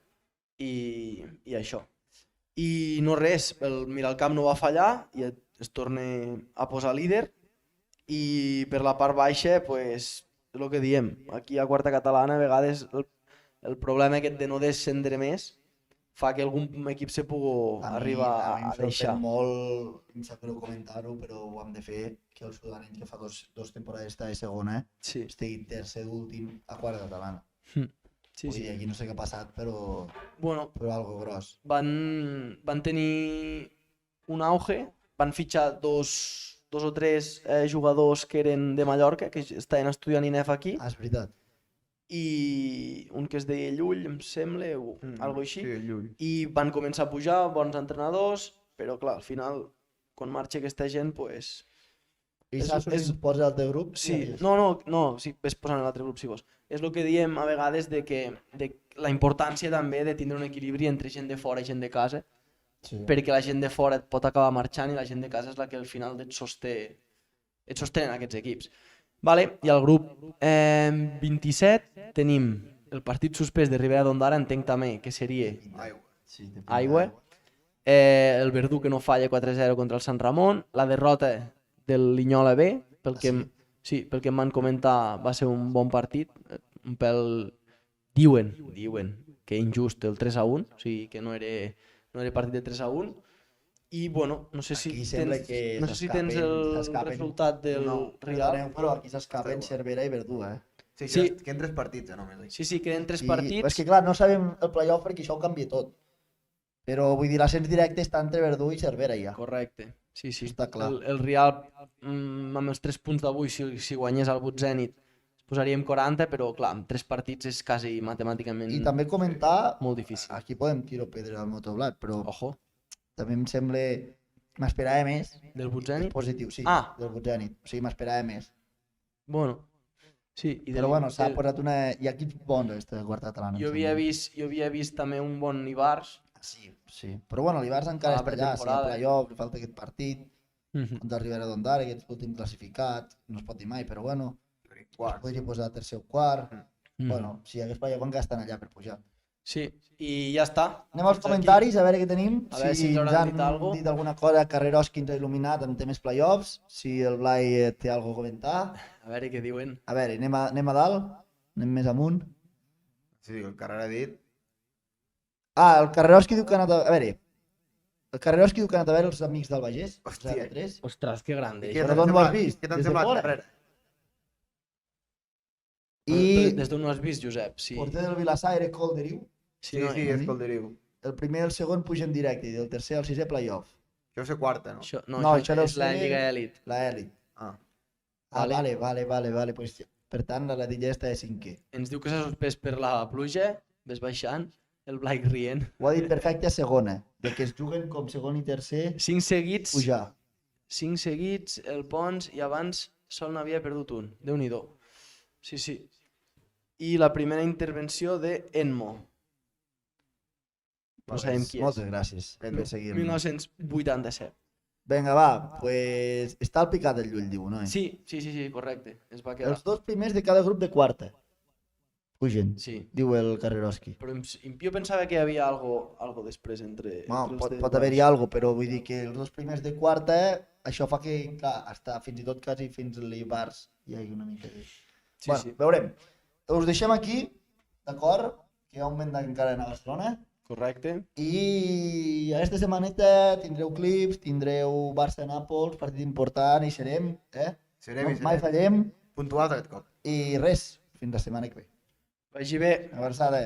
i això. I no res, el Miralcamp no va fallar i es torna a posar líder i per la part baixa, pues, és el que diem, aquí a quarta catalana a vegades el problema aquest de no descendre més fa que algun equip se pugui arribar a deixar. Molt, em sap greu comentar-ho, però ho hem de fer, que el sudanenc que fa dos temporades està de segona, Sí. estigui tercer d'últim a quarta catalana. Sí, Vull dir, aquí no sé què ha passat, però Bueno, algo gros. van tenir un auge, van fitxar dos o tres jugadors que eren de Mallorca, que estaven estudiant INEF aquí, Ah, és veritat. i un que es deia Llull, em sembla, o algo així, Sí, el Llull. i van començar a pujar, bons entrenadors, però clar, al final, quan marxa aquesta gent, pues... I És- saps és- si posa l'altre grup? Sí, no, sí, ves posant en l'altre grup si vols. És el que diem a vegades de la importància també de tindre un equilibri entre gent de fora i gent de casa, Sí. perquè la gent de fora et pot acabar marxant i la gent de casa és la que al final et sostenen aquests equips. Vale, i al grup 27 tenim el partit suspès de Ribera d'Ondara, entenc també que seria Aigua. Sí, té pinta Aigua. El Verdú que no falla 4-0 contra el Sant Ramon, la derrota del Linyola B, pel que em van comentar va ser un bon partit, un pèl diuen que injust el 3-1, o sigui que no era partit de 3-1, i bueno, no sé si Aquí sembla tens, que no sé si tens el resultat del Rial. Perdoneu, però aquí s'escapen Cervera i Verdú, Sí, Sí. queden 3 partits, només. Sí, queden 3 I, partits. és que clar, no sabem el playoff perquè això ho canvia tot. Però vull dir, l'ascens directe està entre Verdú i Cervera ja. Correcte, sí. Està clar. El Rial, amb els 3 punts d'avui, si guanyés el Butzènit, es posaríem 40, però clar, amb 3 partits és quasi matemàticament I també comentar, molt difícil. aquí podem tirar pedra al motoblat, però Ojo, també em sembla, m'esperava més, del és Butzènit? positiu, sí, Ah. del Butzènit, o sigui, m'esperava més. Bueno, sí. Però bueno, s'ha posat una... Hi ha equips bons aquesta quarta catalana. em Jo havia sembla. vist també un bon Ibars. Sí, però bueno, l'Ibars encara A la està allà, si hi ha pretemporada. playoff, li falta aquest partit, contra el Ribera d'Ondara, que és l'últim classificat, no es pot dir mai, però bueno, es podria posar tercer o quart, bueno, si hi hagués playoff encara estan allà per pujar. Sí, i ja està. Anem als Fins aquí. comentaris, a veure què tenim, A veure si ens ens hauran han dit alguna dit alguna cosa, Carreroski ens ha il·luminat en temes playoffs, si el Blai té alguna cosa a comentar. A veure què diuen. A veure, anem a dalt, anem més amunt. Sí, el Carrera ha dit. Ah, el Carreroski diu que ha anat a veure, el Carreroski diu que ha anat a veure els amics del Vallès, Hòstia. 0-3. Ostres, que grande. Què Però t'han d'on ho has semblat? vist? Què t'han Des de semblat, fora? Carrera? I Des d'on ho has vist, Josep? Sí, porter del Vilassaire, Colderiu, sí, Sí, no, sí, és Colderiu. el primer i el segon pugen directe i del tercer al sisè playoff. Això va ser quarta, no? Això, No, això deu és la ser- Lliga Elite. La Elit. Ah. Ah, Vale. vale. Pues, per tant, la Latilla està de cinquè. Ens diu que s'ha suspès per la pluja, ves baixant, el Blake rient. Ho ha dit perfecte a segona, de que es juguen com segon i tercer 5 seguits, pujar. 5 seguits, el Pons, i abans sol n'havia perdut un. Déu-n'hi-do. Sí. I la primera intervenció de Enmo. No sabem qui és. Moltes gràcies. Hem de seguir. 1987. Vinga, va, pues està al picat del Llull, diu, no? Sí, correcte. Es va quedar. Els dos primers de cada grup de quarta. Pugen, Sí. diu el Carreroski. Però jo pensava que hi havia algo després entre... Bueno, entre els de pot baix. haver-hi alguna cosa, però vull dir que els dos primers de quarta, això fa que, clar, hasta fins i tot quasi fins a l'Ibars hi hagi una mica de... Sí, Bueno, sí. veurem. Us deixem aquí, d'acord? Que hi ha un vent encara a Barcelona. Correcte. I aquesta setmaneta tindreu clips, tindreu Barça-Nàpols, partit important, i serem, Serem i Mai serem. fallem, Puntuals aquest cop. i res, fins la setmana que ve. Vagi bé. Una abraçada.